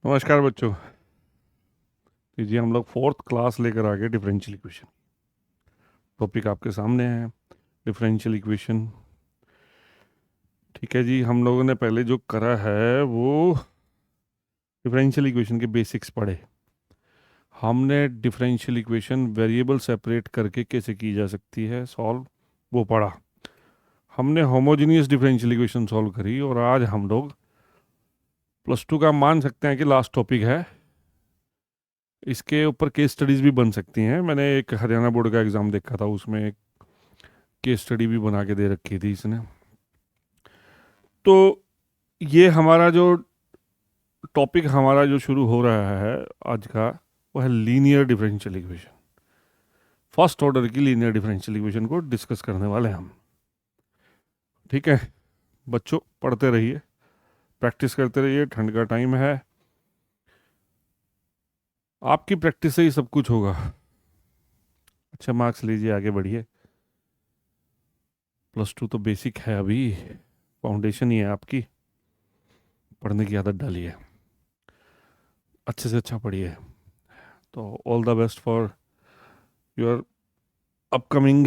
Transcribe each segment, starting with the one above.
नमस्कार बच्चों। जी हम लोग फोर्थ क्लास लेकर आ गए डिफरेंशियल इक्वेशन। टॉपिक आपके सामने है, डिफरेंशियल इक्वेशन। ठीक है जी, हम लोगों ने पहले जो करा है वो डिफरेंशियल इक्वेशन के बेसिक्स पढ़े। हमने डिफरेंशियल इक्वेशन वेरिएबल सेपरेट करके कैसे की जा सकती है सॉल्व, वो पढ़ा। हमने होमोजेनियस डिफरेंशियल इक्वेशन सॉल्व करी और आज हम लोग +2 का मान सकते हैं कि लास्ट टॉपिक है। इसके ऊपर केस स्टडीज़ भी बन सकती हैं। मैंने एक हरियाणा बोर्ड का एग्ज़ाम देखा था, उसमें एक केस स्टडी भी बना के दे रखी थी इसने। तो ये हमारा जो टॉपिक हमारा जो शुरू हो रहा है आज का, वो है linear differential equation. First order की लीनियर डिफरेंशियल इक्वेशन को डिस्कस करने वाले हैं हम। ठीक है बच्चों, पढ़ते रहिए, प्रैक्टिस करते रहिए, ठंड का टाइम है, आपकी प्रैक्टिस से ही सब कुछ होगा। अच्छा मार्क्स लीजिए, आगे बढ़िए। +2 तो बेसिक है, अभी फाउंडेशन ही है आपकी। पढ़ने की आदत डालिए, अच्छे से अच्छा पढ़िए। तो all the best for your upcoming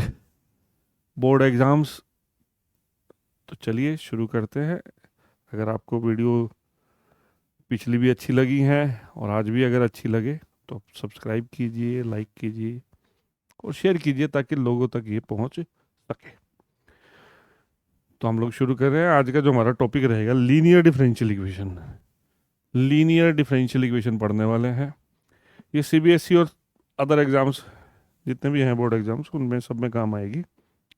board exams. तो चलिए शुरू करते हैं। अगर आपको वीडियो पिछली भी अच्छी लगी है और आज भी अगर अच्छी लगे तो सब्सक्राइब कीजिए, लाइक कीजिए और शेयर कीजिए ताकि लोगों तक ये पहुंच सके। तो हम लोग शुरू कर रहे हैं। आज का जो हमारा टॉपिक रहेगा linear differential equation. Linear differential equation पढ़ने वाले हैं। ये सीबीएसई और अदर एग्ज़ाम्स जितने भी हैं बोर्ड एग्ज़ाम्स, उनमें सब में काम आएगी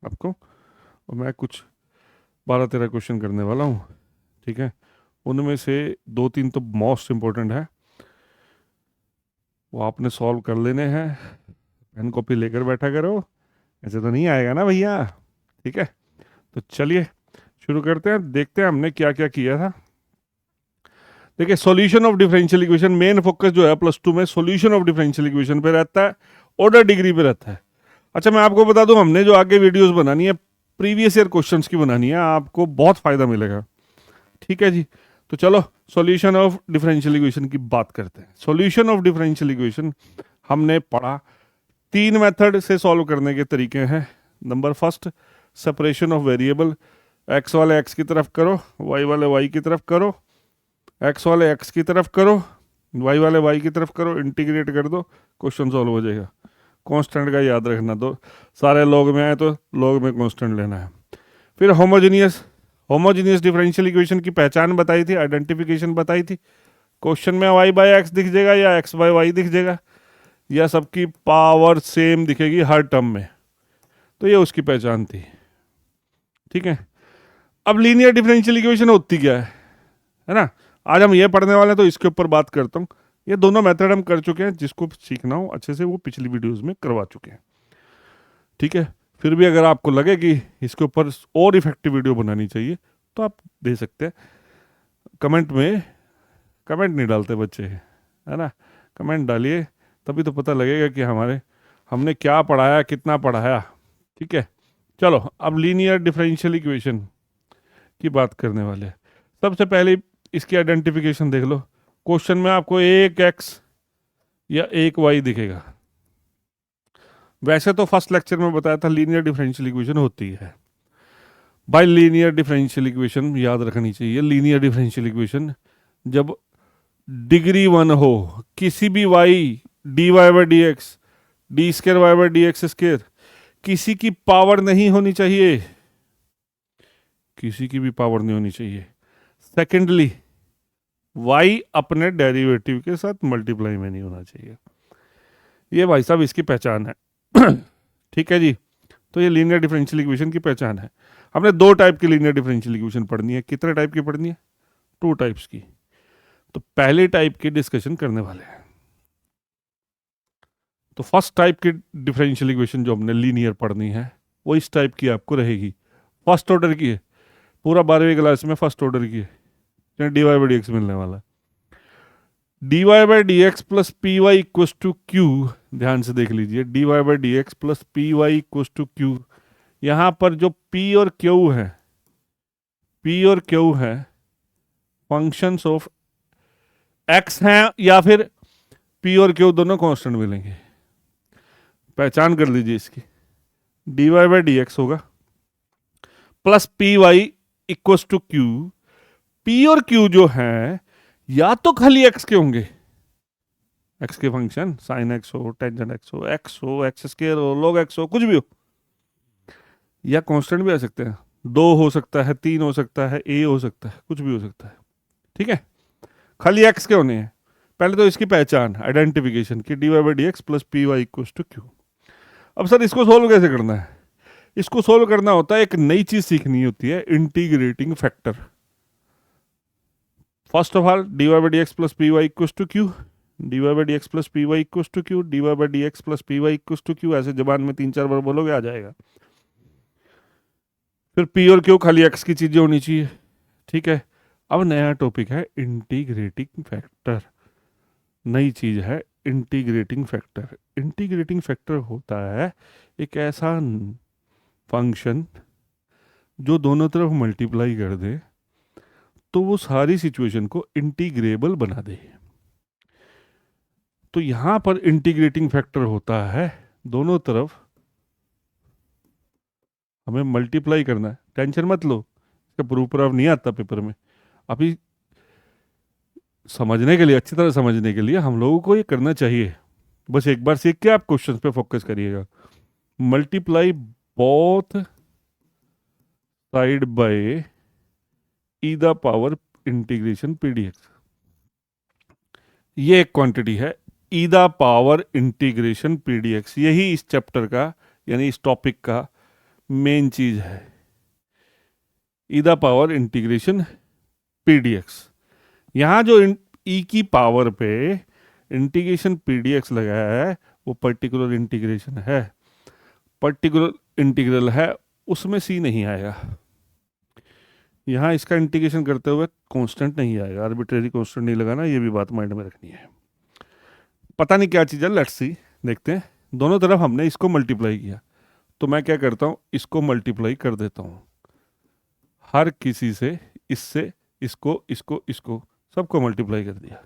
आपको। और मैं कुछ 12-13 क्वेश्चन करने वाला हूँ। ठीक है, उनमें से 2-3 तो मोस्ट इम्पोर्टेंट है, वो आपने सॉल्व कर लेने हैं। पेन कॉपी लेकर बैठा करो, ऐसे तो नहीं आएगा ना भैया। ठीक है, तो चलिए शुरू करते हैं, देखते हैं हमने क्या क्या किया था। देखिए, solution of differential equation, main focus जो है +2 में सॉल्यूशन ऑफ डिफरेंशियल इक्वेशन पे रहता है, ऑर्डर डिग्री पे रहता है। अच्छा मैं आपको बता दूं, हमने जो आगे वीडियोस बनानी है प्रीवियस ईयर क्वेश्चंस की बनानी है, आपको बहुत फायदा मिलेगा। ठीक है जी, तो चलो सॉल्यूशन ऑफ डिफरेंशियल इक्वेशन की बात करते हैं। सॉल्यूशन ऑफ डिफरेंशियल इक्वेशन हमने पढ़ा, 3 मेथड से सॉल्व करने के तरीके हैं। Number first, separation of variable, x वाले एक्स की तरफ करो, वाई वाले वाई की तरफ करो, एक्स वाले एक्स की तरफ करो, वाई वाले वाई की तरफ करो, इंटीग्रेट कर दो, क्वेश्चन सॉल्व हो जाएगा। कांस्टेंट का याद रखना, दो सारे लॉग में आए तो लॉग में कांस्टेंट लेना है। फिर होमोजेनियस, होमोजेनियस डिफरेंशियल इक्वेशन की पहचान बताई थी, आइडेंटिफिकेशन बताई थी। क्वेश्चन में वाई बाय एक्स दिख जाएगा या एक्स बाय वाई दिख जाएगा या सबकी पावर सेम दिखेगी हर टर्म में, तो ये उसकी पहचान थी। ठीक है, अब लीनियर डिफरेंशियल इक्वेशन होती क्या है ना, आज हम ये पढ़ने वाले हैं, तो इसके ऊपर बात करता हूँ। ये दोनों मेथड हम कर चुके हैं, जिसको सीखना हो अच्छे से वो पिछली वीडियोस में करवा चुके हैं। ठीक है, फिर भी अगर आपको लगे कि इसके ऊपर और इफेक्टिव वीडियो बनानी चाहिए तो आप दे सकते हैं। कमेंट में, कमेंट नहीं डालते बच्चे है ना, कमेंट डालिए, तभी तो पता लगेगा कि हमने क्या पढ़ाया, कितना पढ़ाया। ठीक है, चलो अब लीनियर डिफरेंशियल इक्वेशन की बात करने वाले हैं। सबसे पहले इसकी आइडेंटिफिकेशन देख लो। क्वेश्चन में आपको एक एक्स या एक वाई दिखेगा। वैसे तो फर्स्ट लेक्चर में बताया था लीनियर डिफरेंशियल इक्वेशन होती है। बाय लीनियर डिफरेंशियल इक्वेशन याद रखनी चाहिए, लीनियर डिफरेंशियल इक्वेशन जब डिग्री 1 हो, किसी भी y, d Y by D x, d square y by D x square, किसी की पावर नहीं होनी चाहिए, किसी की भी पावर नहीं होनी चाहिए। सेकेंडली, वाई अपने डेरिवेटिव के साथ मल्टीप्लाई में नहीं होना चाहिए। ये भाई साहब इसकी पहचान है। ठीक है जी, तो ये लीनियर डिफरेंशियल इक्वेशन की पहचान है। हमने 2 टाइप की लीनियर डिफरेंशियल इक्वेशन पढ़नी है। कितने टाइप की पढ़नी है? 2 टाइप्स की। तो पहले टाइप की डिस्कशन करने वाले हैं। तो फर्स्ट टाइप की डिफरेंशियल इक्वेशन जो हमने लीनियर पढ़नी है वो इस टाइप की आपको रहेगी, फर्स्ट ऑर्डर की है, पूरा 12वीं क्लास में फर्स्ट ऑर्डर की है। D Y by D x मिलने वाला है, d Y by D x plus P Y equal to q. ध्यान से देख लीजिए, d Y by D x plus P Y equal to q. यहां पर जो पी और क्यू है, पी और क्यू है फंक्शंस ऑफ एक्स हैं या फिर पी और क्यू दोनों कांस्टेंट मिलेंगे। पहचान कर लीजिए इसकी, D Y by D X होगा plus P Y equal to Q. P और क्यू जो है या तो खाली एक्स के होंगे, एक्स के फंक्शन साइन एक्स हो, टेंजेंट एक्स हो, एक्स स्क्वायर हो, log एक्स हो, कुछ भी हो, या कांस्टेंट भी आ सकते हैं, 2 हो सकता है, 3 हो सकता है, ए हो सकता है, कुछ भी हो सकता है। ठीक है, खाली एक्स के होने हैं। पहले तो इसकी पहचान आइडेंटिफिकेशन की d Y by D x plus P Y equal to q. अब सर इसको सोल्व कैसे करना है? इसको सोल्व करना होता है, एक नई चीज सीखनी होती है, integrating factor. First of all d Y by D x plus P Y equal to q, d Y by D x plus P Y equal to q, d Y by D x plus P Y equal to q. ऐसे जबान में 3-4 बार बोलोगे आ जाएगा। फिर P और Q खाली x की चीजें होनी चाहिए। ठीक है, अब नया टॉपिक है इंटीग्रेटिंग फैक्टर। नई चीज है इंटीग्रेटिंग फैक्टर। इंटीग्रेटिंग फैक्टर होता है एक ऐसा फंक्शन जो दोनों तरफ मल्टीप्लाई कर दे तो वो सारी सिचुएशन को इंटीग्रेबल बना दे। तो यहां पर इंटीग्रेटिंग फैक्टर होता है दोनों तरफ हमें मल्टीप्लाई करना है। टेंशन मत लो, इसका प्रूफ नहीं आता पेपर में। अभी समझने के लिए, अच्छी तरह समझने के लिए हम लोगों को ये करना चाहिए। बस एक बार सीख के आप क्वेश्चंस पे फोकस करिएगा। Multiply both side by E the power integration PDX. ये एक क्वांटिटी है, ई द पावर इंटीग्रेशन पीडीएक्स। यही इस चैप्टर का यानी इस टॉपिक का मेन चीज है, ई द पावर इंटीग्रेशन पीडीएक्स। यहां जो ई की पावर पे इंटीग्रेशन पीडीएक्स लगाया है वो पर्टिकुलर इंटीग्रेशन है, पर्टिकुलर इंटीग्रल है, उसमें सी नहीं आएगा। यहां इसका इंटीग्रेशन करते हुए कांस्टेंट नहीं आएगा, आर्बिट्रेरी कांस्टेंट नहीं लगाना, ये भी बात माइंड में रखनी है। पता नहीं क्या चीज़ है, लेट्स सी, देखते हैं। दोनों तरफ हमने इसको मल्टीप्लाई किया तो मैं क्या करता हूं, इसको मल्टीप्लाई कर देता हूं हर किसी से, इससे, इसको, इसको, इसको, सबको मल्टीप्लाई कर दिया।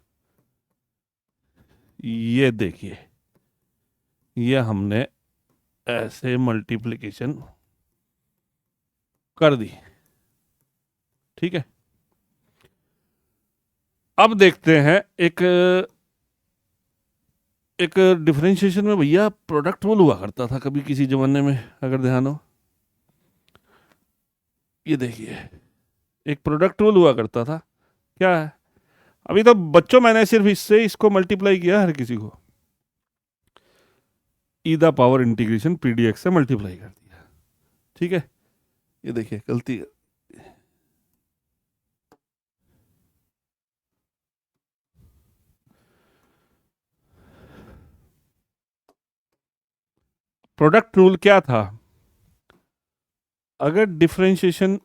ये देखिए, ये हमने ऐसे मल्टीप्लिकेशन कर दी। ठीक है, अब देखते हैं एक डिफरेंशिएशन में भैया प्रोडक्ट रूल हुआ करता था कभी किसी जमाने में, अगर ध्यान हो। ये देखिए, एक प्रोडक्ट रूल हुआ करता था, क्या है? अभी तो बच्चों मैंने सिर्फ इससे इसको मल्टीप्लाई किया हर किसी को, ई द पावर इंटीग्रेशन पीडीएक्स से मल्टीप्लाई कर दिया। ठीक है, ये देखिए गलती, प्रोडक्ट रूल क्या था? अगर डिफरेंशिएशन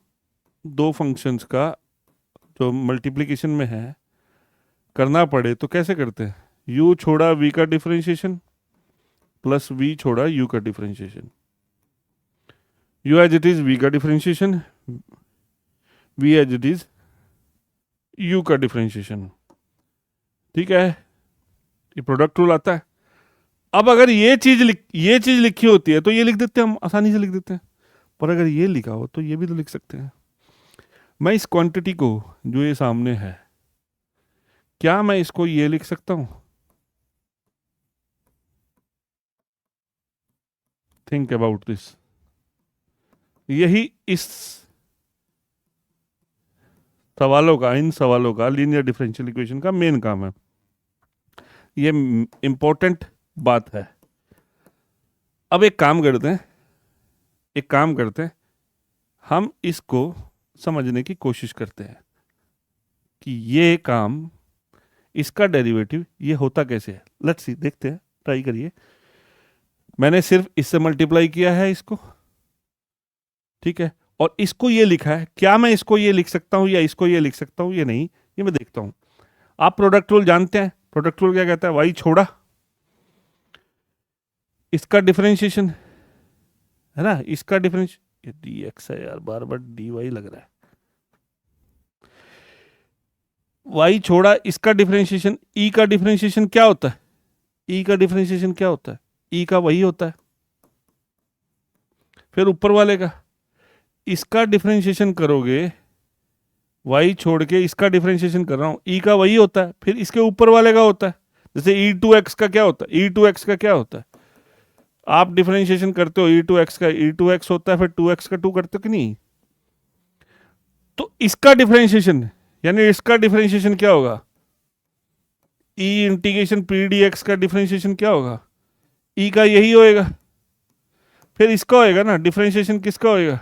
दो फंक्शंस का जो मल्टीप्लिकेशन में है करना पड़े तो कैसे करते हैं? u छोड़ा v का डिफरेंशिएशन प्लस v छोड़ा u का differentiation. u as it is v का differentiation, v as it is u का डिफरेंशिएशन। ठीक है, ये प्रोडक्ट रूल आता है। अब अगर ये चीज लिखी होती है तो ये लिख देते हैं, हम आसानी से लिख देते हैं। पर अगर ये लिखा हो तो ये भी तो लिख सकते हैं। मैं इस क्वांटिटी को जो ये सामने है, क्या मैं इसको ये लिख सकता हूं? Think about this. यही इस सवालों का, इन सवालों का लीनियर डिफरेंशियल इक्वेशन का मेन काम है। ये इंपॉर्टेंट बात है। अब एक काम करते हैं, हम इसको समझने की कोशिश करते हैं कि ये काम, इसका डेरिवेटिव ये होता कैसे है। लेट्स सी, देखते हैं, ट्राई करिए। मैंने सिर्फ इससे मल्टीप्लाई किया है इसको, ठीक है, और इसको ये लिखा है। क्या मैं इसको ये लिख सकता हूं या इसको ये लिख सकता हूं? ये नहीं, ये मैं देखता हूं। आप प्रोडक्ट रूल जानते हैं। प्रोडक्ट रूल क्या कहता है? y छोड़ा इसका डिफरेंशिएशन, है ना, इसका डिफरेंस, ये dx है यार, बार बार dy लग रहा है। वाई छोड़ा इसका डिफरेंशिएशन, ई का डिफरेंशिएशन क्या होता है? ई का डिफरेंशिएशन क्या होता है? ई का वही होता है। फिर ऊपर वाले का, इसका डिफरेंशिएशन करोगे, वाई छोड़ के इसका डिफरेंशिएशन कर रहा हूं, ई का वही होता है, फिर इसके ऊपर वाले का होता है। जैसे ई टू एक्स का क्या होता है? ई टू एक्स का क्या होता है? आप डिफरेंशिएशन करते हो ई टू एक्स का, ई टू एक्स होता है, फिर टू एक्स का टू करते हो कि नहीं? तो इसका डिफरेंशिएशन यानी इसका डिफरेंशिएशन क्या होगा? ई इंटीग्रेशन पी डी एक्स का डिफरेंशिएशन क्या होगा? ई का यही होएगा। फिर इसका होएगा ना डिफरेंशिएशन, किसका होएगा?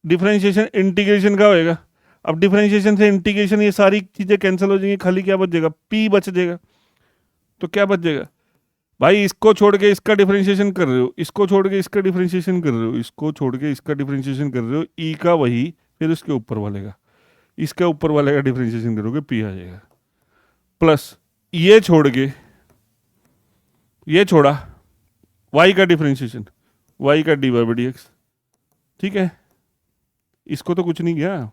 डिफरेंशिएशन इंटीग्रेशन का होएगा। अब डिफरेंशिएशन से इंटीग्रेशन ये सारी चीजें कैंसिल हो जाएंगी, खाली क्या बच जाएगा? पी बच जाएगा। तो क्या बच जाएगा भाई? इसको छोड़ के इसका डिफरेंशिएशन कर रहे हो, इसको छोड़ के इसका डिफरेंशिएशन कर रहे हो, इसको छोड़ के इसका डिफरेंशिएशन कर रहे हो, ई का वही, फिर उसके ऊपर वाले का, इसके ऊपर वाले का डिफरेंशिएशन करोगे, पी आ जाएगा। प्लस ये छोड़ के ये छोड़ा, वाई का डिफरेंशिएशन, वाई का d Y by D x. ठीक है, इसको तो कुछ नहीं किया।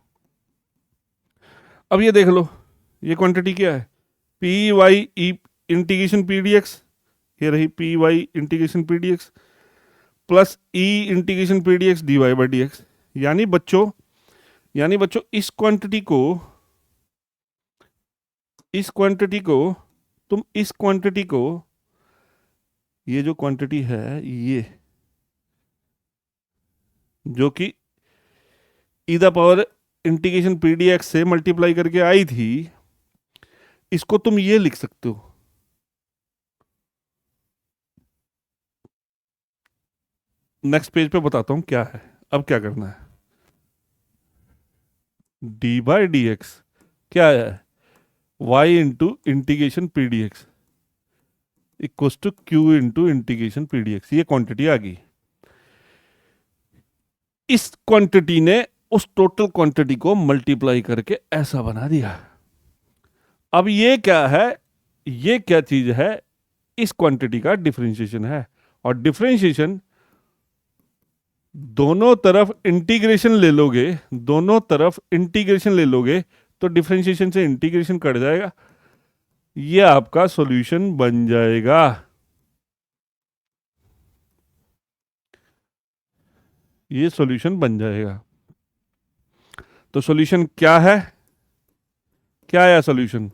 अब ये देख लो, ये क्वांटिटी क्या है? P y e integration P D x, ये रही p y integration P D x plus e integration P D x d Y by D x. यानी बच्चों इस क्वांटिटी को तुम इस क्वांटिटी को, ये जो क्वांटिटी है, ये जो कि ई the power integration P D x से मल्टीप्लाई करके आई थी, इसको तुम ये लिख सकते हो। नेक्स्ट पेज पे बताता हूं क्या है। अब क्या करना है? डी बाई डी एक्स क्या है? Y into integration P D x equal to q into integration P D x. ये क्वांटिटी आ गई। इस क्वांटिटी ने उस टोटल क्वांटिटी को मल्टीप्लाई करके ऐसा बना दिया। अब ये क्या है? ये क्या चीज है? इस क्वांटिटी का डिफरेंशिएशन है। और डिफरेंशिएशन दोनों तरफ इंटीग्रेशन ले लोगे, दोनों तरफ इंटीग्रेशन ले लोगे तो डिफरेंशिएशन से इंटीग्रेशन कट जाएगा, ये आपका सॉल्यूशन बन जाएगा। ये सॉल्यूशन बन जाएगा। तो सॉल्यूशन क्या है? क्या है solution?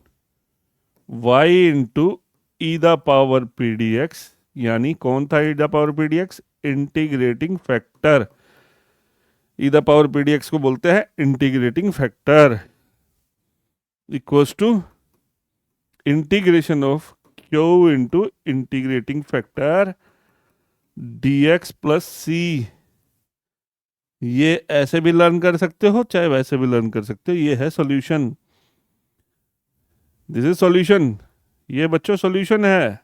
y into e the power p D x, यानी कौन था e the power p D x? Integrating factor. E the power p D x को बोलते हैं integrating factor, equals to integration of q into integrating factor d x plus c. ये ऐसे भी learn कर सकते हो, चाहे वैसे भी लर्न कर सकते हो। ये है सॉल्यूशन, दिस इज सॉल्यूशन। ये बच्चों सॉल्यूशन है।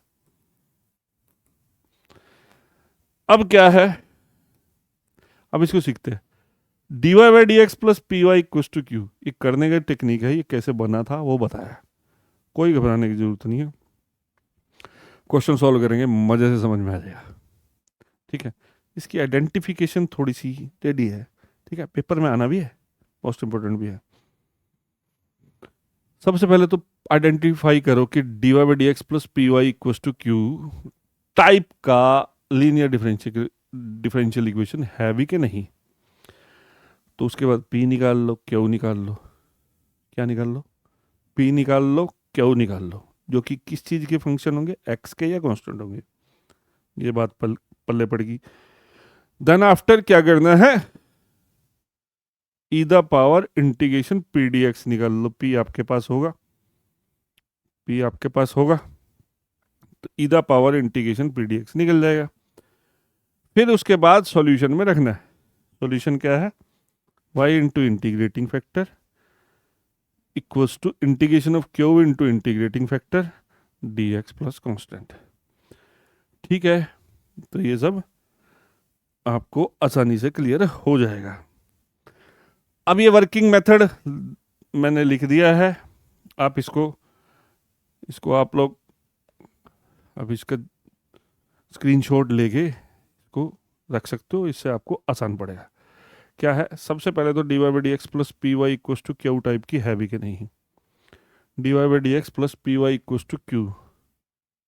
अब क्या है? अब इसको सीखते हैं। D Y by D x plus P Y equal to q, ये करने का टेक्निक है। ये कैसे बना था वो बताया, कोई घबराने की जरूरत नहीं है। क्वेश्चन सॉल्व करेंगे, मजे से समझ में आ जाएगा। ठीक है, इसकी आइडेंटिफिकेशन थोड़ी सी टेढ़ी है। ठीक है, पेपर में आना भी है, मोस्ट इंपॉर्टेंट भी है। सबसे पहले तो आइडेंटिफाई करो कि d Y by D x plus P Y equal to q type का लीनियर डिफरेंशियल इक्वेशन है भी कि नहीं। तो उसके बाद पी निकाल लो, क्यू निकाल लो। क्या निकाल लो? पी निकाल लो, क्यू निकाल लो, जो कि किस चीज के फंक्शन होंगे? एक्स के या कांस्टेंट होंगे। ये बात पल्ले पड़ेगी। देन आफ्टर क्या करना है? ई the power integration P D x निकाल लो। पी आपके पास होगा, पी आपके पास होगा, तो e the power integration P D x निकल जाएगा। फिर उसके बाद सॉल्यूशन में रखना है। सॉल्यूशन क्या है? y into integrating factor equals to integration of q into integrating factor d x plus constant. ठीक है, तो ये सब आपको आसानी से क्लियर हो जाएगा। अब ये वर्किंग मेथड मैंने लिख दिया है। आप इसको आप लोग अब इसका स्क्रीनशॉट लेके इसको रख सकते हो, इससे आपको आसान पड़ेगा। क्या है? सबसे पहले तो d Y by D x plus P Y equal to q type की है भी कि नहीं। D Y by D x plus P y equals to q,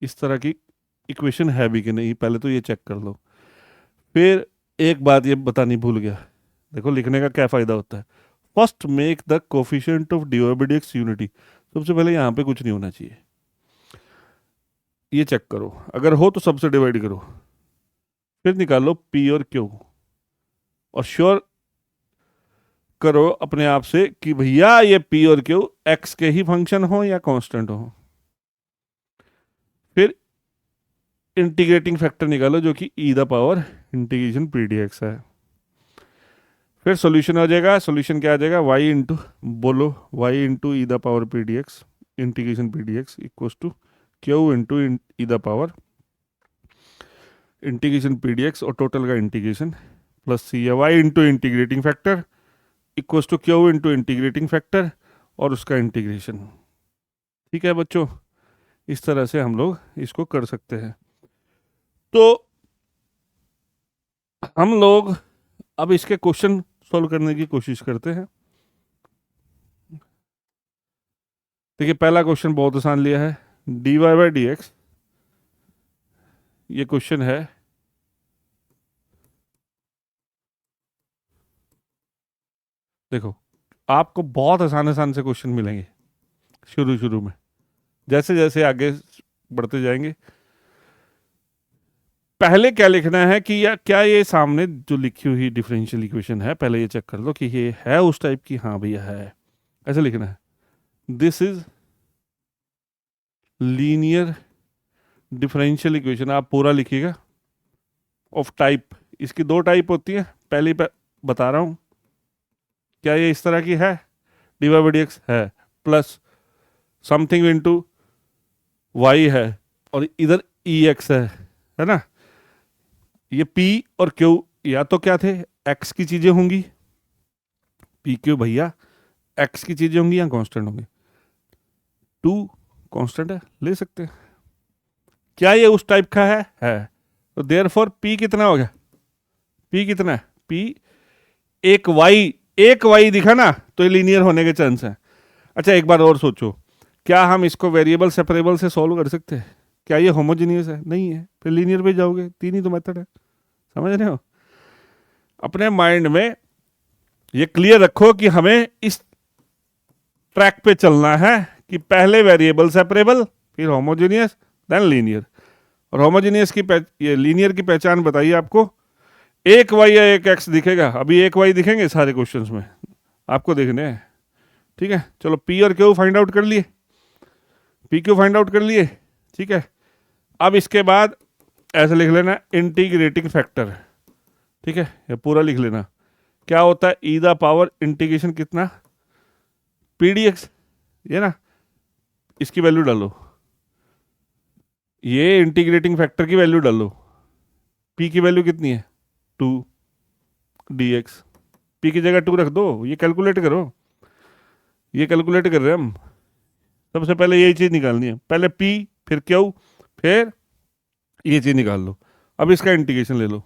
इस तरह की इक्वेशन है भी कि नहीं, पहले तो ये चेक कर लो। फिर एक बात ये बतानी भूल गया, देखो लिखने का क्या फ़ायदा होता है। First make the coefficient of d Y by D x unity, सबसे पहले यहाँ पे कुछ नहीं होना चाहिए, ये चेक करो, अगर हो तो सबसे डिवाइड करो, फिर निकालो पी और क्यू, और श्योर करो अपने आप से कि भैया ये पी और क्यू एक्स के ही फंक्शन हो या कांस्टेंट हो। फिर इंटीग्रेटिंग फैक्टर निकालो जो कि ई the power integration P D x है। फिर सॉल्यूशन आ जाएगा, सॉल्यूशन क्या आ जाएगा, वाई इंटू, बोलो y into e the power p D x integration P D x equals to q into e the power integration P D x और total का इंटीग्रेशन प्लस सी है, y into integrating factor equals to q into integrating factor और उसका integration. ठीक है बच्चों, इस तरह से हम लोग इसको कर सकते हैं। तो हम लोग अब इसके क्वेश्चन सॉल्व करने की कोशिश करते हैं। देखिए पहला क्वेश्चन बहुत आसान लिया है, d Y by D x, ये क्वेश्चन है देखो, आपको बहुत आसान आसान से क्वेश्चन मिलेंगे शुरू शुरू में, जैसे जैसे आगे बढ़ते जाएंगे। पहले क्या लिखना है कि या क्या ये सामने जो लिखी हुई डिफरेंशियल इक्वेशन है, पहले ये चेक कर लो कि ये है उस टाइप की, हाँ भैया है, ऐसे लिखना है। This is linear differential equation, आप पूरा लिखिएगा, ऑफ टाइप, इसकी दो टाइप होती है, पहली बता रहा हूँ, क्या ये इस तरह की है, d Y by D x है प्लस समथिंग इंटू वाई है और इधर ई एक्स है ना। ये P और Q या तो क्या थे, X की चीजें होंगी, P Q भैया X की चीजें होंगी या कांस्टेंट होंगे, 2 कांस्टेंट है, ले सकते हैं। क्या ये उस टाइप का है तो देयरफॉर P कितना हो गया, P कितना है, P एक Y दिखा ना तो ये लीनियर होने के चांस है। अच्छा एक बार और सोचो, क्या हम इसको वेरिएबल सेपरेबल से सॉल्व कर सकते हैं, क्या ये होमोजेनियस है, नहीं है, फिर लीनियर पे जाओगे, तीन ही तो मेथड है, समझ रहे हो। अपने माइंड में ये क्लियर रखो कि हमें इस ट्रैक पे चलना है कि पहले वेरिएबल सेपरेबल, फिर होमोजेनियस, देन लीनियर। और होमोजेनियस की ये लीनियर की पहचान बताइए आपको, एक वाई या एक एक्स दिखेगा, अभी एक वाई दिखेंगे सारे क्वेश्चंस में, आपको देखने हैं। ठीक है, चलो पी और क्यू फाइंड आउट कर लिए, पी क्यू फाइंड आउट कर लिए, ठीक है। अब इसके बाद ऐसे लिख लेना इंटीग्रेटिंग फैक्टर, ठीक है, ये पूरा लिख लेना, क्या होता है ई द पावर इंटीग्रेशन कितना पी डी एक्स, ये ना, इसकी वैल्यू डालो, ये इंटीग्रेटिंग फैक्टर की वैल्यू डालो, पी की वैल्यू कितनी है 2 डी एक्स, पी की जगह 2 रख दो, ये कैलकुलेट करो, ये कैलकुलेट कर रहे हैं हम, सबसे पहले यही चीज़ निकालनी है, पहले पी फिर क्यू फिर ये चीज़ निकाल लो। अब इसका इंटीग्रेशन ले लो,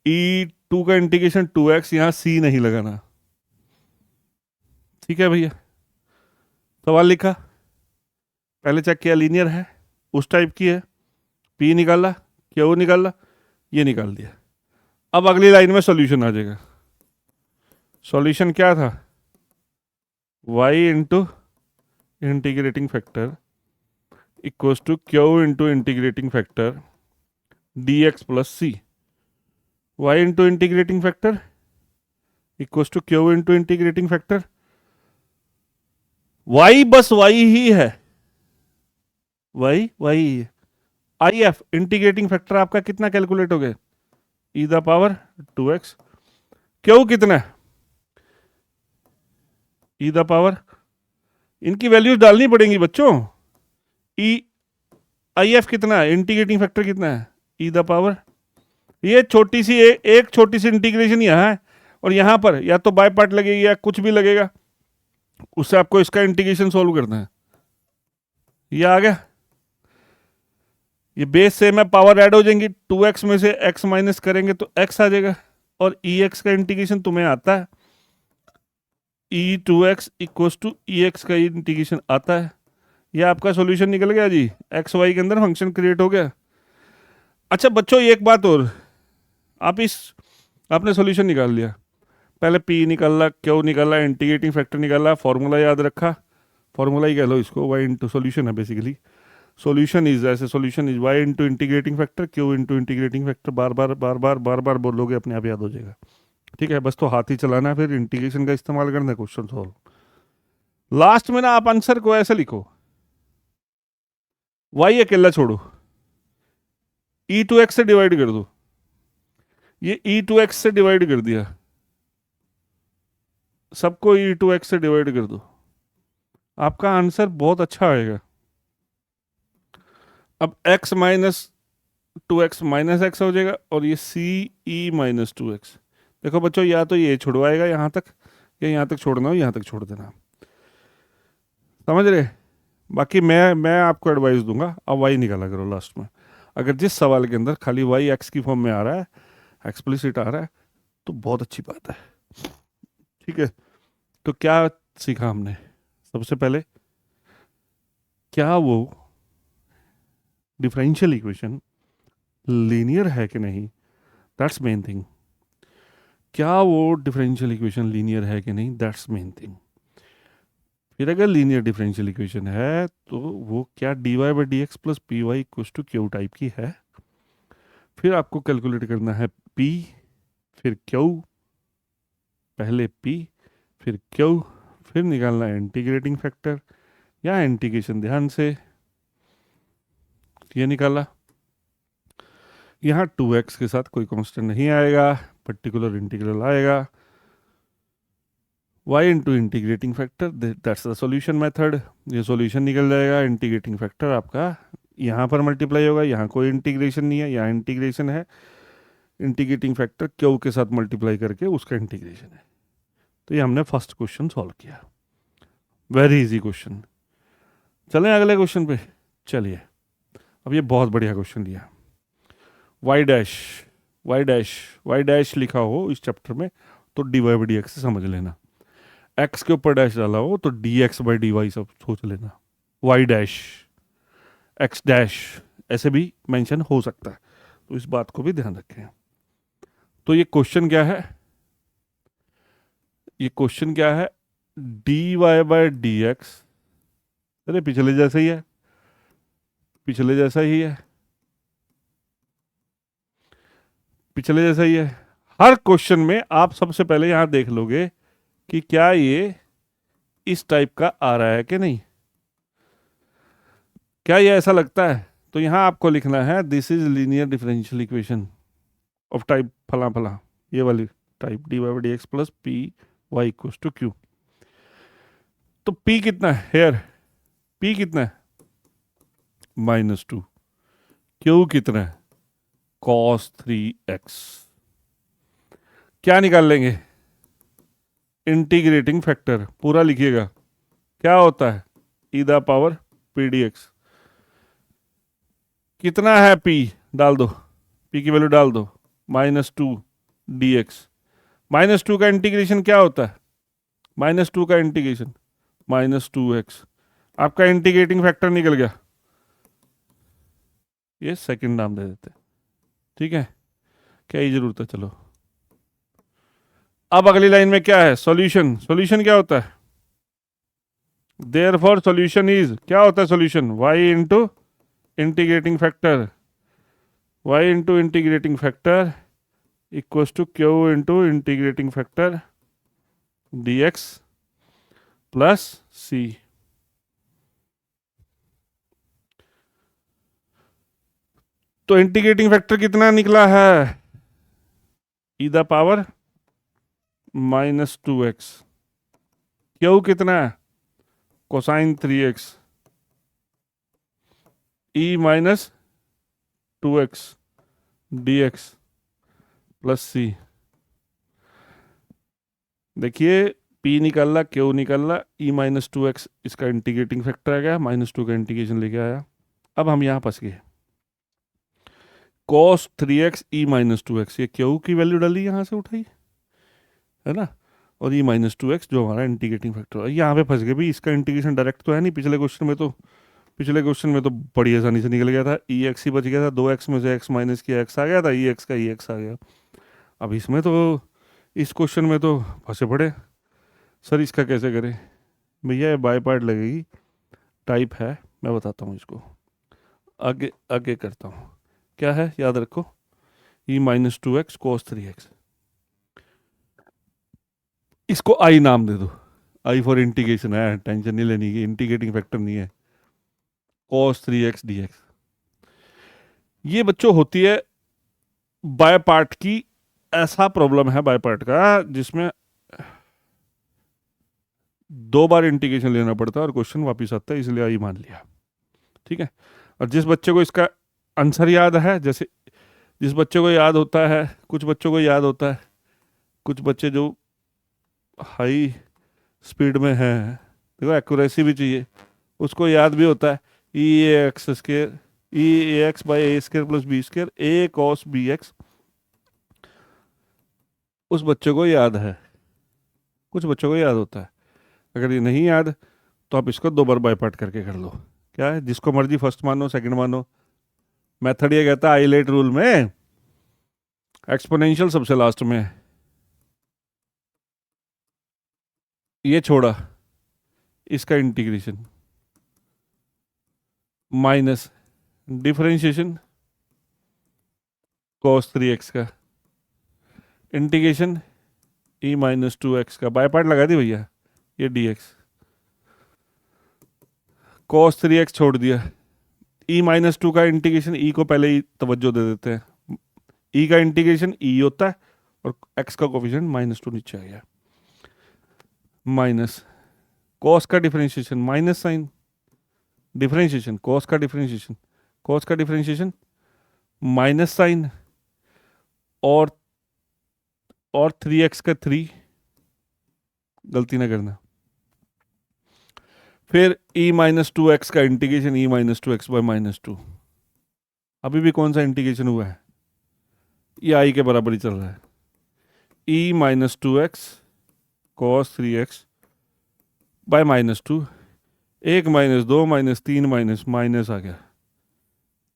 E2 का इंटीग्रेशन 2x, यहाँ C नहीं लगाना, ठीक है भैया। सवाल लिखा, पहले चेक किया लीनियर है, उस टाइप की है, P निकाला, Q निकाला, ये निकाल दिया। अब अगली लाइन में सॉल्यूशन आ जाएगा, सॉल्यूशन क्या था, y into integrating factor equals to Q into integrating factor dx plus c, y into integrating factor equals to Q into integrating factor, y बस y ही है, y ही है, आई एफ इंटीग्रेटिंग फैक्टर आपका कितना calculate हो गया, e the power 2x, Q कितना है, ई द पावर, इनकी वैल्यूज डालनी पड़ेंगी बच्चों, ई आई एफ कितना है, इंटीग्रेटिंग फैक्टर कितना है, ई द पावर, ये छोटी सी एक छोटी सी इंटीग्रेशन यहाँ है, और यहाँ पर या तो बाय पार्ट लगेगी या कुछ भी लगेगा, उससे आपको इसका इंटीग्रेशन सॉल्व करना है। ये आ गया, ये बेस से में पावर ऐड हो जाएंगी, 2x में से x माइनस करेंगे तो x आ जाएगा, और ई एक्स का इंटीग्रेशन तुम्हें आता है, e to x equals to e x का इंटीग्रेशन आता है, ये आपका सॉल्यूशन निकल गया जी, एक्स वाई के अंदर फंक्शन क्रिएट हो गया। अच्छा बच्चों एक बात और, आप इस आपने सॉल्यूशन निकाल लिया, पहले पी निकाला, क्यू निकाला, इंटीग्रेटिंग फैक्टर निकाला, फॉर्मूला याद रखा, फॉर्मूला ही कह लो इसको, वाई इंटू सोल्यूशन है बेसिकली, सॉल्यूशन इज ऐसे, solution is y into integrating factor, q into integrating factor, बार बार बार बार बार बार बोलोगे अपने आप याद हो जाएगा। ठीक है, बस तो हाथ ही चलाना है, फिर इंटीग्रेशन का इस्तेमाल करना है क्वेश्चन सॉल्व। लास्ट में ना आप आंसर को ऐसे लिखो, वाई अकेला छोड़ो, ई टू एक्स से डिवाइड कर दो, ये ई टू एक्स से डिवाइड कर दिया, सबको ई टू एक्स से डिवाइड कर दो, आपका आंसर बहुत अच्छा आएगा। अब x minus two x minus x हो जाएगा, और ये सी ई माइनस टू एक्स। देखो बच्चों, या तो ये छुड़वाएगा यहाँ तक, या यहाँ तक छोड़ना हो यहाँ तक छोड़ देना, समझ रहे। बाकी मैं आपको एडवाइस दूंगा, अब वाई निकाला करो लास्ट में। अगर जिस सवाल के अंदर खाली वाई एक्स की फॉर्म में आ रहा है, एक्सप्लिसिट आ रहा है, तो बहुत अच्छी बात है। ठीक है, तो क्या सीखा हमने, सबसे पहले क्या वो डिफरेंशियल इक्वेशन लीनियर है कि नहीं, दैट्स मेन थिंग। क्या वो डिफरेंशियल इक्वेशन लीनियर है कि नहीं, दैट्स मेन थिंग। फिर अगर लीनियर डिफरेंशियल इक्वेशन है तो वो क्या d Y by D x plus P y equals to q type की है। फिर आपको कैलकुलेट करना है पी, फिर क्यू, पहले पी फिर क्यू, फिर निकालना है इंटीग्रेटिंग फैक्टर या इंटीग्रेशन, ध्यान से ये निकाला। यहाँ 2x के साथ कोई कांस्टेंट नहीं आएगा, पर्टिकुलर इंटीग्रल आएगा, y into integrating factor, that's the solution method. ये सॉल्यूशन निकल जाएगा, इंटीग्रेटिंग फैक्टर आपका यहाँ पर मल्टीप्लाई होगा, यहाँ कोई इंटीग्रेशन नहीं है, यहाँ इंटीग्रेशन है, इंटीग्रेटिंग फैक्टर क्यू के साथ मल्टीप्लाई करके उसका इंटीग्रेशन है। तो ये हमने फर्स्ट क्वेश्चन सॉल्व किया, वेरी इजी क्वेश्चन। चलें अगले क्वेश्चन पे, चलिए। अब ये बहुत बढ़िया क्वेश्चन दिया, y dash y dash y dash लिखा हो इस चैप्टर में तो d Y by D x से समझ लेना, एक्स के ऊपर डैश डाला हो तो d x by d y सब सोच लेना, वाई डैश एक्स डैश ऐसे भी मेंशन हो सकता है, तो इस बात को भी ध्यान रखें। तो ये क्वेश्चन क्या है, ये क्वेश्चन क्या है, d Y by D x, अरे पिछले जैसा ही है, पिछले जैसा ही है, पिछले जैसा ही है। हर क्वेश्चन में आप सबसे पहले यहां देख लोगे कि क्या ये इस टाइप का आ रहा है कि नहीं, क्या ये ऐसा लगता है। तो यहां आपको लिखना है this is linear differential equation of type फला फला, ये वाली type d Y by D x plus P y equals to q. तो पी कितना है हेयर, पी कितना है -2, क्यू कितना है cos 3x। क्या निकाल लेंगे, इंटीग्रेटिंग फैक्टर पूरा लिखिएगा, क्या होता है ई the power p D x. कितना है p, डाल दो, p की वैल्यू डाल दो, -2 dx। -2 का इंटीग्रेशन क्या होता है, -2 का इंटीग्रेशन -2x, आपका इंटीग्रेटिंग फैक्टर निकल गया, ये सेकंड नाम दे देते, ठीक है, क्या ही जरूरत है। चलो अब अगली लाइन में क्या है, सॉल्यूशन। सॉल्यूशन क्या होता है, देयरफॉर सॉल्यूशन इज, क्या होता है solution, y into integrating factor, y into integrating factor equals to q into integrating factor dx plus c। तो इंटीग्रेटिंग फैक्टर कितना निकला है, ई द पावर -2x, क्यू कितना है cosine 3x, e -2x dx plus c। देखिए p निकाला, Q निकाला, e -2x इसका इंटीग्रेटिंग फैक्टर आ गया, -2 का इंटीग्रेशन लेके आया। अब हम यहाँ फंस गए, cos 3x e -2x, ये क्यू की वैल्यू डाली यहाँ से उठाई है ना, और ई माइनस टू एक्स जो हमारा इंटीग्रेटिंग फैक्टर है। यहाँ पे फंस गए भी, इसका इंटीग्रेशन डायरेक्ट तो है नहीं। पिछले क्वेश्चन में तो बड़ी आसानी से निकल गया था, ई एक्स ही बच गया था, 2x में से x माइनस किया x आ गया था, ई एक्स का ई एक्स आ गया। अब इसमें तो, इस क्वेश्चन में तो फंसे पड़े, सर इसका कैसे करें भैया? ये बाय पार्ट लगेगी, टाइप है, मैं बताता हूँ इसको, आगे आगे करता हूँ। क्या है याद रखो, e minus two x cos three x, इसको आई नाम दे दो, आई फॉर इंटीग्रेशन है, टेंशन नहीं लेनी की, इंटीग्रेटिंग फैक्टर नहीं है, cos three x d x. ये बच्चों होती है बाय पार्ट की, ऐसा प्रॉब्लम है बाय पार्ट का जिसमें 2 बार इंटीग्रेशन लेना पड़ता है और क्वेश्चन वापस आता है, इसलिए आई मान लिया। ठीक है। और जिस बच्चे को इसका आंसर याद है, जैसे जिस बच्चे को याद होता है, कुछ बच्चों को याद होता है, कुछ बच्चे जो हाई स्पीड में हैं, देखो एक्यूरेसी भी चाहिए, उसको याद भी होता है e x square, e x by a square plus b square a cos b x, उस बच्चे को याद है, कुछ बच्चों को याद होता है। अगर ये नहीं याद तो आप इसको 2 बार बाय पार्ट करके कर लो। क्या है, जिसको मर्जी फर्स्ट मानो सेकंड मानो, मेथड ये कहता है आइलेट रूल में एक्सपोनेंशियल सबसे लास्ट में, ये छोड़ा इसका integration minus differentiation cos three x का integration e minus two x का, बाय पार्ट लगा दी भैया, ये d x, cos three x छोड़ दिया, ई माइनस टू का इंटीग्रेशन, ई को पहले ही तवज्जो दे देते हैं, ई का इंटीग्रेशन ई होता है और एक्स का कोफिशिएंट माइनस टू नीचे आ गया, माइनस कॉस का differentiation, minus sine differentiation, cos का डिफरेंशिएशन, कॉस का डिफरेंशिएशन माइनस साइन, और 3x का 3, गलती ना करना, फिर e माइनस टू एक्स का integration e minus two x by minus two. अभी भी कौन सा इंटीग्रेशन हुआ है, ये आई के बराबर ही चल रहा है, e minus two x cos three x by minus two, 1 minus 2 minus 3 minus minus आ गया,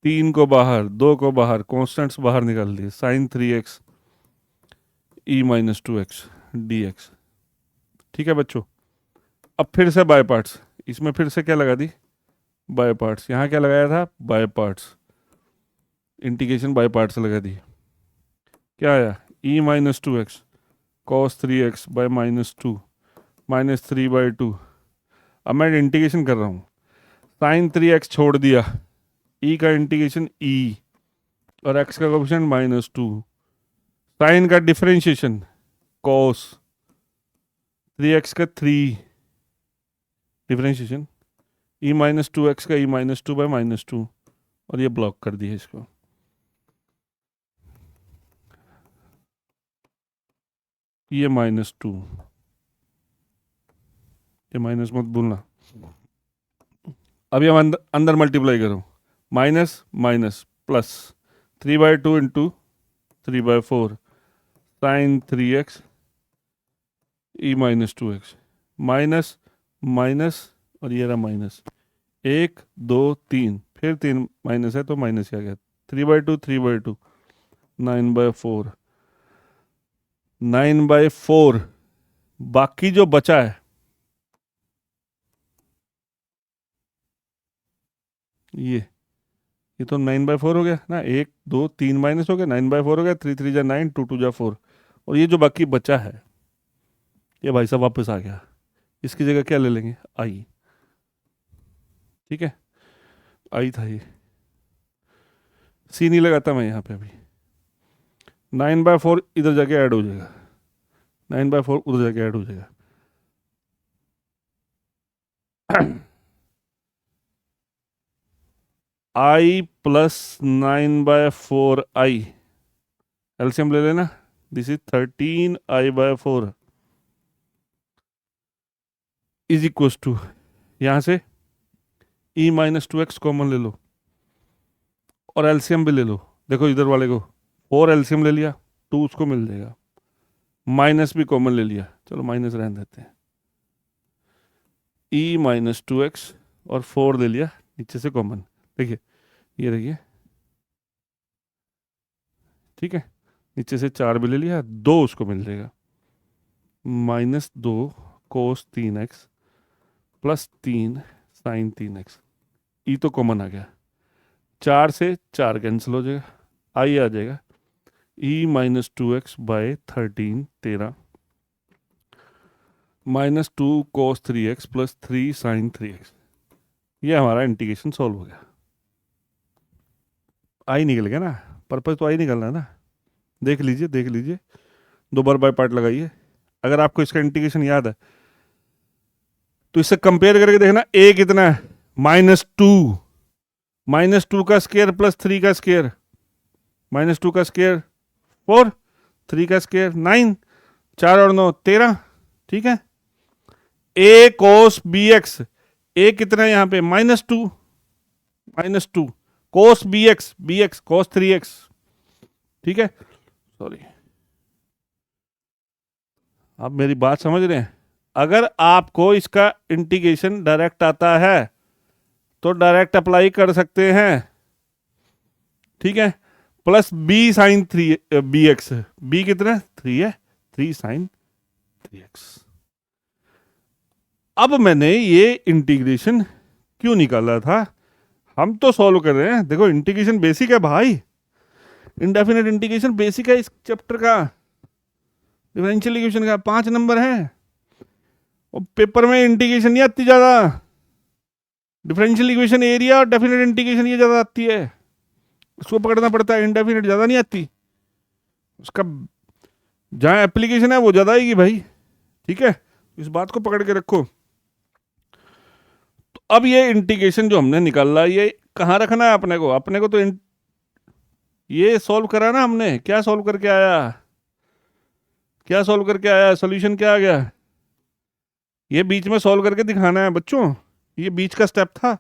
3 को बाहर 2 को बाहर, कॉन्स्टेंट्स बाहर निकाल दिए, sine three x e minus two x d x. ठीक है बच्चों, अब फिर से बाय पार्ट्स, इसमें फिर से क्या लगा दी, बाय पार्ट्स, यहाँ क्या लगाया था, by parts, integration by parts लगा दी, क्या आया, e minus two x cos three x by minus two minus three by two. अब मैं इंटीग्रेशन कर रहा हूँ, साइन थ्री एक्स छोड़ दिया, ई का इंटीग्रेशन ई और एक्स का कोएफिशिएंट माइनस टू, साइन का डिफरेंशिएशन कॉस थ्री एक्स का 3 differentiation e minus two x का e minus two by minus two, और ये ब्लॉक कर दिया इसको, ये माइनस टू, ये माइनस मत भूलना। अब ये अंदर मल्टीप्लाई करो, minus minus plus 3/2 into 3/4 sine three x e minus two x, minus minus और ये रहा माइनस, 1 2 3, फिर 3 माइनस है तो माइनस आ गया, 3/2 3/2 9/4 9/4, बाकी जो बचा है ये तो 9/4 हो गया ना, 1 2 3 माइनस हो गया, 9/4 हो गया, 3 3 जा 9 2 2 जा 4, और ये जो बाकी बचा है ये भाई साहब वापस आ गया, इसकी जगह क्या ले लेंगे, आई। ठीक है, आई था ये, सी नहीं लगाता मैं यहाँ पे, अभी 9/4 इधर जाके ऐड हो जाएगा, 9/4 उधर जाके ऐड हो जाएगा आई प्लस 9/4 आई, एलसीएम ले लेना, this is 13i/4 is equal to, यहाँ से e minus two x common ले लो और एलसीएम भी ले लो, देखो इधर वाले को 4 एलसीएम ले लिया, 2 उसको मिल जाएगा, माइनस भी कॉमन ले लिया, चलो माइनस रहने देते हैं, ई माइनस टू एक्स और 4 ले लिया नीचे से कॉमन। देखिए ये देखिए, ठीक है, नीचे से 4 भी ले लिया, 2 उसको मिल जाएगा, -2 कोस 3x प्लस 3 साइन 3x। ई तो कॉमन आ गया, 4 से 4 कैंसिल हो जाएगा, आई आ जाएगा ई minus two x by 13 -2 cos 3x plus 3 sine 3x। ये हमारा इंटीग्रेशन सॉल्व हो गया। आई निकल गया ना, पर्पस तो आई निकलना है ना। देख लीजिए देख लीजिए, 2 बार बाय पार्ट लगाइए। अगर आपको इसका इंटीग्रेशन याद है तो इससे कंपेयर करके देखना, ए कितना है, -2 का स्केयर प्लस 3 का स्केयर, -2 का स्केयर 4, 3 का स्केयर 9, 4 और 9 13, ठीक है। ए कोस बी एक्स, ए कितना है यहाँ पे -2 कोस बी एक्स कोस 3x, ठीक है। सॉरी, आप मेरी बात समझ रहे हैं। अगर आपको इसका इंटीग्रेशन डायरेक्ट आता है तो डायरेक्ट अप्लाई कर सकते हैं, ठीक है। प्लस बी साइन 3 बी कितना 3 है, 3 साइन 3x। अब मैंने ये इंटीग्रेशन क्यों निकाला था, हम तो सॉल्व कर रहे हैं। देखो इंटीग्रेशन बेसिक है भाई, इंडेफिनेट इंटीग्रेशन बेसिक है इस चैप्टर का, डिफरेंशियल इक्वेशन का 5 नंबर है। और पेपर में इंटीग्रेशन नहीं आती ज़्यादा, डिफरेंशियल इक्वेशन एरिया और डेफिनेट इंटीग्रेशन ये ज़्यादा आती है, उसको पकड़ना पड़ता है, इंडेफिनेट ज़्यादा नहीं आती। उसका जहाँ एप्लीकेशन है वो ज़्यादा आएगी भाई, ठीक है, इस बात को पकड़ के रखो। तो अब ये इंटीग्रेशन जो हमने निकाला ये कहाँ रखना है अपने को तो ये सॉल्व करा ना हमने, क्या सॉल्व करके आया, सॉल्यूशन क्या आ गया, ये बीच में सॉल्व करके दिखाना है बच्चों। ये बीच का स्टेप था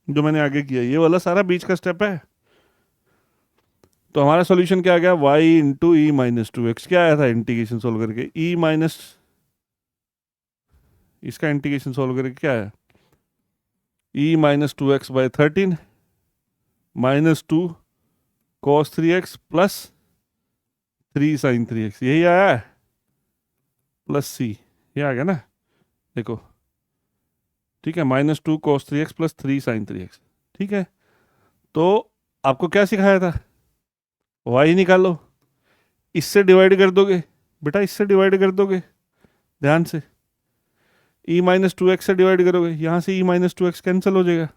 जो मैंने आगे किया, ये वाला सारा बीच का स्टेप है। तो हमारा सॉल्यूशन क्या आ गया, y into e minus two x. क्या आया था इंटीग्रेशन सॉल्व करके, ई माइनस, इसका इंटीग्रेशन सॉल्व करके क्या है, e minus two x by 13 -2 cos 3x plus 3 sine 3x, यही आया है, प्लस सी, ये आ गया ना, देखो, ठीक है, -2 cos 3x plus 3 sine 3x, ठीक है। तो आपको क्या सिखाया था, y निकालो, इससे डिवाइड कर दोगे बेटा, इससे डिवाइड कर दोगे, ध्यान से, e माइनस टू एक्स से डिवाइड करोगे, यहाँ से e minus two x cancel हो जाएगा,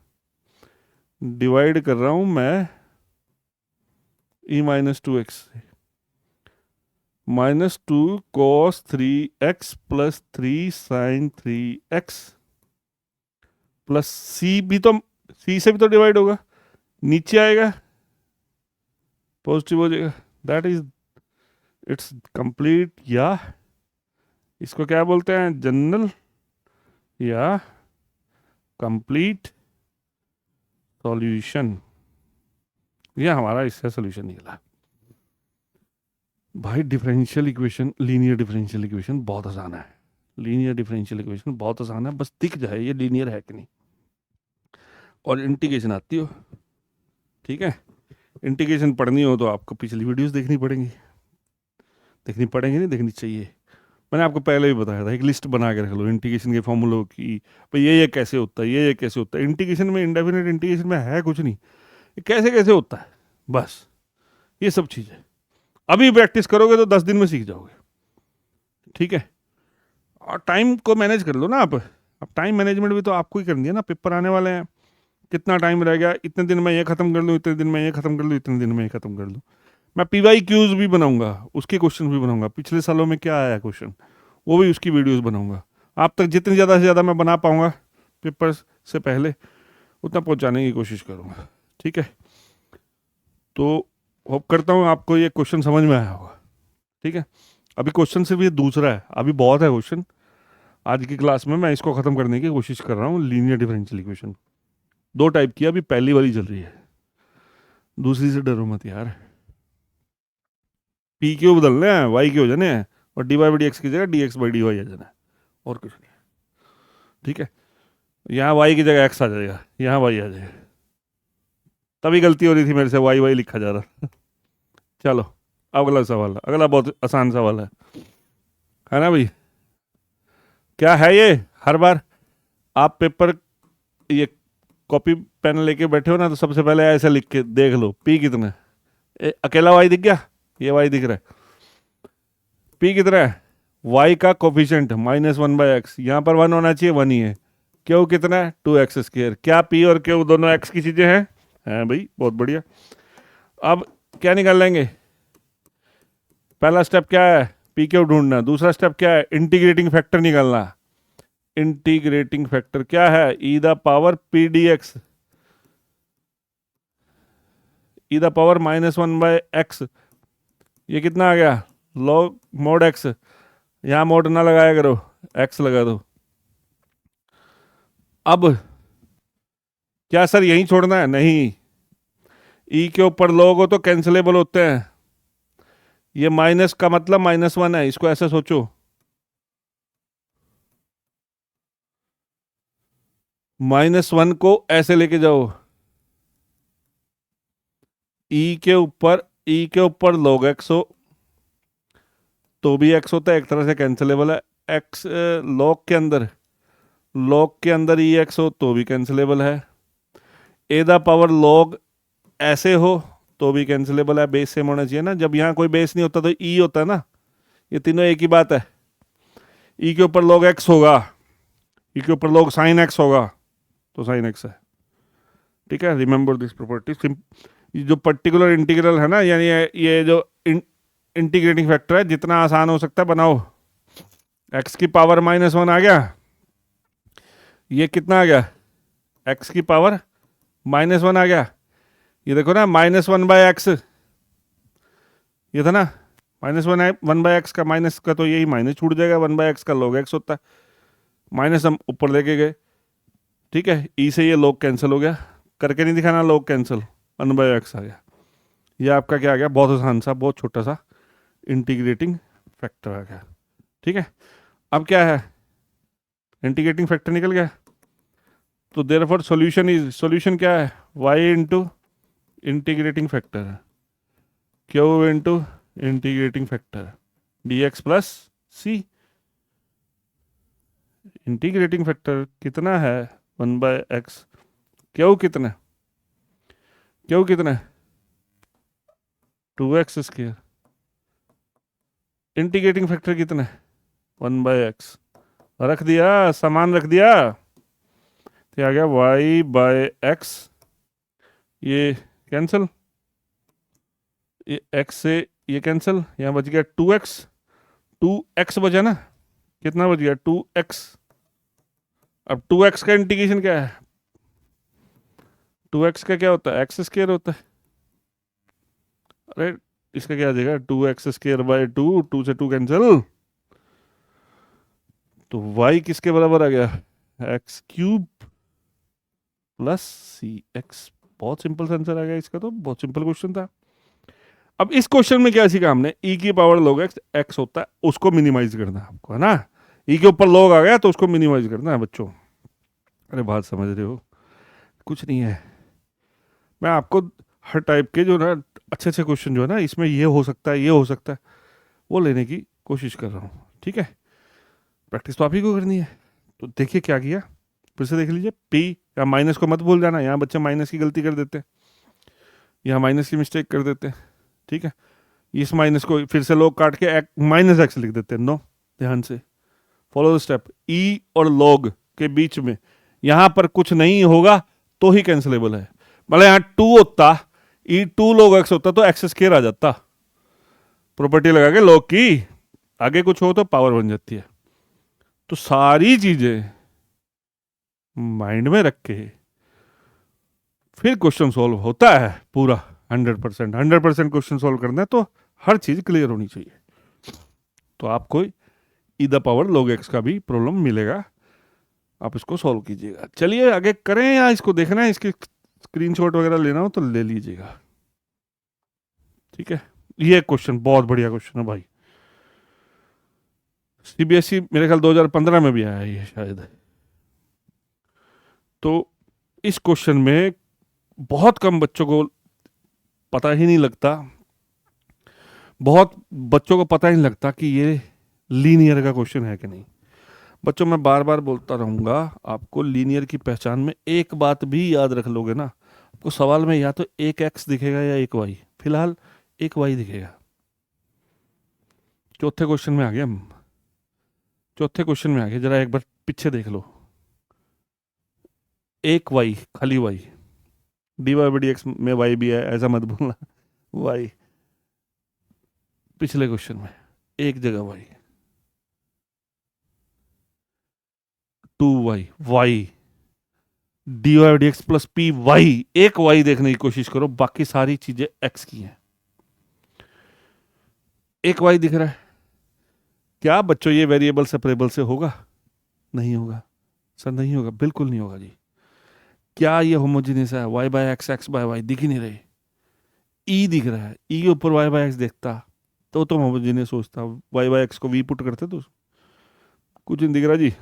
डिवाइड कर रहा हूँ मैं e माइनस टू एक्स से, -2 cos 3x plus 3 sine 3x plus c भी तो, सी से भी तो डिवाइड होगा, नीचे आएगा पॉजिटिव हो जाएगा, दैट इज इट्स कंप्लीट, या इसको क्या बोलते हैं, जनरल या कंप्लीट सॉल्यूशन। ये हमारा इसका सॉल्यूशन निकला भाई। Differential equation, linear differential equation बहुत आसान है, लीनियर डिफरेंशियल इक्वेशन बहुत आसान है, बस दिख जाए ये लीनियर है कि नहीं, और इंटीग्रेशन आती हो, ठीक है। इंटीग्रेशन पढ़नी हो तो आपको पिछली वीडियोस देखनी पड़ेंगी नहीं, देखनी चाहिए। मैंने आपको पहले भी बताया था, एक लिस्ट बना के रख लो इंटीग्रेशन के फॉर्मूलों की, भाई ये कैसे होता है, ये कैसे होता है। इंटीग्रेशन में, इंडेफिनेट इंटीग्रेशन में है कुछ नहीं, ये कैसे कैसे होता है, बस ये सब चीज़ें अभी प्रैक्टिस करोगे तो 10 दिन में सीख जाओगे, ठीक है। और टाइम को मैनेज कर लो ना आप, अब टाइम मैनेजमेंट भी तो आपको ही करनी है ना, पेपर आने वाले हैं, कितना टाइम रह गया, इतने दिन में ये खत्म कर लूँ, इतने दिन में ये खत्म कर लूँ, इतने दिन में ये खत्म कर लूँ। मैं PYQs भी बनाऊंगा, उसके क्वेश्चन भी बनाऊंगा, पिछले सालों में क्या आया क्वेश्चन, वो भी उसकी वीडियोस बनाऊंगा। आप तक जितनी ज़्यादा से ज़्यादा मैं बना पाऊंगा पेपर से पहले उतना पहुंचाने की कोशिश करूंगा, ठीक है। तो होप करता हूँ आपको ये क्वेश्चन समझ में आया होगा, ठीक है। अभी क्वेश्चन सिर्फ ये दूसरा है, अभी बहुत है क्वेश्चन आज की क्लास में, मैं इसको ख़त्म करने की कोशिश कर रहा हूँ। लीनियर डिफरेंशियल इक्वेशन 2 टाइप की, अभी पहली वाली चल रही है, दूसरी से डरो मत यार। PQ बदलने हैं, YQ हो जाने हैं, और d Y by D x की जगह d x by d y आ जाना है, और कुछ नहीं। ठीक है, यहाँ वाई की जगह एक्स आ जाएगा, यहाँ वाई आ जाएगा। तभी गलती हो रही थी मेरे से, वाई वाई लिखा जा रहा। चलो अगला सवाल, अगला बहुत आसान सवाल है ना भाई। क्या है ये, हर बार आप पेपर ये कॉपी पेन लेके बैठे हो ना, तो सबसे पहले ऐसे लिख के देख लो पी कितना है। अकेला वाई दिख गया, ये वाई दिख रहा है। पी कितना है, वाई का कोफिशिएंट -1/x, यहाँ पर 1 होना चाहिए, 1 ही है। क्यू कितना है, 2x²। क्या पी और क्यू दोनों x की चीजें हैं भाई, बहुत बढ़िया। अब क्या निकाल लेंगे, पहला स्टेप क्या है, पी क्यू ढूंढना। दूसरा स्टेप क्या है, इंटीग्रेटिंग फैक्टर निकालना। इंटीग्रेटिंग फैक्टर क्या है, ई the power p D x, e the power -1/x। ये कितना आ गया, लॉग मोड x। यहां मोड ना लगाया करो, x लगा दो। अब क्या सर यहीं छोड़ना है, नहीं, ई के ऊपर लॉग हो तो कैंसिलेबल होते हैं। ये माइनस का मतलब -1 है, इसको ऐसे सोचो, -1 को ऐसे लेके जाओ, ई के ऊपर log x हो तो भी x होता है, एक तरह से कैंसिलेबल है। x log के अंदर ई एक्स हो तो भी कैंसिलेबल है। ए द पावर log ऐसे हो तो भी कैंसिलेबल है, बेस सेम होना चाहिए ना। जब यहाँ कोई बेस नहीं होता तो ई होता है ना, ये तीनों एक ही बात है। ई के ऊपर log x होगा, ई के ऊपर log sin x होगा, तो sin x है। ठीक है, रिमेंबर दिस प्रॉपर्टी। जो पर्टिकुलर इंटीग्रल है ना, यानी ये जो इंटीग्रेटिंग फैक्टर है, जितना आसान हो सकता है बनाओ। x की पावर -1 आ गया, ये कितना आ गया, x की पावर -1 आ गया। ये देखो ना, -1/x, ये था ना -1/x का, माइनस का तो यही माइनस छूट जाएगा, 1/x का log x होता है, माइनस हम ऊपर लेके गए। ठीक है, ई से ये log कैंसिल हो गया, करके नहीं दिखाना log कैंसिल, 1/x आ गया। ये आपका क्या आ गया, बहुत आसान सा, बहुत छोटा सा इंटीग्रेटिंग फैक्टर आ गया। ठीक है, अब क्या है, इंटीग्रेटिंग फैक्टर निकल गया, तो देयरफॉर सॉल्यूशन क्या है, y into integrating factor, q into integrating factor dx plus c। Integrating factor कितना है, 1/x। q कितना है, 2x²। इंटीग्रेटिंग फैक्टर कितना है, 1/x। रख दिया, सामान रख दिया, तो आ गया y/x, ये कैंसिल, ये x से ये कैंसिल, यहाँ बच गया 2x बचा ना, कितना बच गया, 2x। अब 2x का इंटीग्रेशन क्या है, 2x का क्या होता है, x² होता है। अरे इसका क्या आ जाएगा, 2x²/2, 2 से 2 कैंसिल, तो y किसके बराबर आ गया, x³ प्लस cx। बहुत सिंपल आंसर आ गया इसका, तो बहुत सिंपल क्वेश्चन था। अब इस क्वेश्चन में क्या सीखा हमने, e की पावर log x होता है, उसको मिनिमाइज करना है आपको, है ना। e के ऊपर log आ गया तो उसको मिनिमाइज करना है बच्चों। अरे बात समझ रहे हो, कुछ नहीं है। मैं आपको हर टाइप के जो ना अच्छे क्वेश्चन जो है ना, इसमें ये हो सकता है, ये हो सकता है, वो लेने की कोशिश कर रहा हूँ। ठीक है, प्रैक्टिस तो आप ही को करनी है। तो देखिए क्या किया, फिर से देख लीजिए, p या माइनस को मत भूल जाना, यहाँ बच्चे माइनस की गलती कर देते हैं, यहाँ माइनस की मिस्टेक कर देते हैं। ठीक है, इस माइनस को फिर से लोग काट के -x लिख देते हैं। नो, ध्यान से फॉलो द स्टेप, ई और log के बीच में यहाँ पर कुछ नहीं होगा तो ही कैंसिलेबल है। मतलब यहाँ 2 होता, ई 2 log x होता तो x² आ जाता, प्रॉपर्टी लगा के log की, आगे कुछ हो तो पावर बन जाती है। तो सारी चीजें माइंड में रख के फिर क्वेश्चन सॉल्व होता है पूरा 100% क्वेश्चन सॉल्व करना है, तो हर चीज क्लियर होनी चाहिए। तो आपको ई द पावर log x का भी प्रॉब्लम मिलेगा, आप इसको सॉल्व कीजिएगा। चलिए आगे करें, या इसको देखना है, इसकी स्क्रीनशॉट वगैरह लेना हो तो ले लीजिएगा। ठीक है, ये क्वेश्चन बहुत बढ़िया क्वेश्चन है भाई, सीबीएसई मेरे ख्याल 2015 में भी आया है ये शायद। तो इस क्वेश्चन में बहुत कम बच्चों को पता ही नहीं लगता, बहुत बच्चों को पता ही नहीं लगता कि ये लीनियर का क्वेश्चन है कि नहीं। बच्चों मैं बार बार बोलता रहूंगा, आपको लीनियर की पहचान में एक बात भी याद रख लोगे ना, आपको सवाल में या तो एक एक्स दिखेगा या एक वाई, फिलहाल एक वाई दिखेगा। चौथे क्वेश्चन में आ गए हम, चौथे क्वेश्चन में आ गए, जरा एक बार पीछे देख लो। एक वाई, खाली y, d Y by D x में वाई भी है ऐसा मत बोलना, वाई पिछले क्वेश्चन में एक जगह y, two y, y d y d x plus P y, एक वाई देखने की कोशिश करो, बाकी सारी चीजें एक्स की हैं। एक वाई दिख रहा है, क्या बच्चों ये वेरिएबल सेपरेबल से होगा? नहीं होगा सर, नहीं होगा, बिल्कुल नहीं होगा जी। क्या ये होमोजीनियस है? Y by x, x by y दिख ही नहीं रही। ई दिख रहा है, ई के ऊपर वाई बाय एक्स देखता तो तुम होमोजीनियस सोचता, वाई बाय एक्स को वी पुट करते तो कुछ नहीं दिख रहा जी।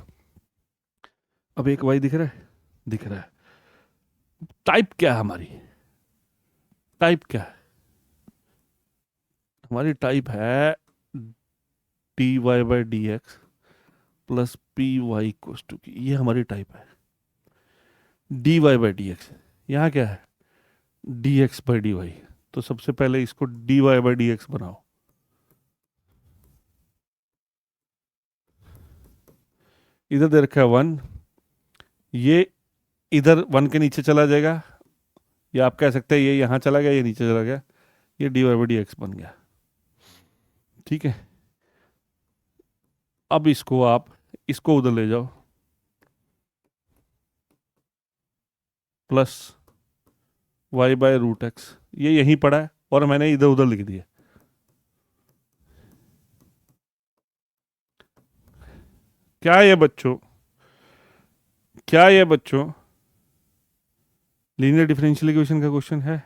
अब एक वाई दिख रहा है, दिख रहा है। टाइप क्या है हमारी? टाइप क्या है हमारी? टाइप है d Y by D x plus P y equals to की, ये हमारी टाइप है। D Y by D x, यहाँ क्या है? D x by d y. तो सबसे पहले इसको d Y by D x बनाओ, इधर दे रखा है वन, ये इधर वन के नीचे चला जाएगा, या आप कह सकते हैं ये यहाँ चला गया, ये नीचे चला गया, ये d Y by D x बन गया। ठीक है, अब इसको आप इसको उधर ले जाओ, plus y by root x, ये यहीं पड़ा है और मैंने इधर उधर लिख दिया। क्या ये बच्चों, क्या ये बच्चों लीनियर डिफरेंशियल इक्वेशन का क्वेश्चन है?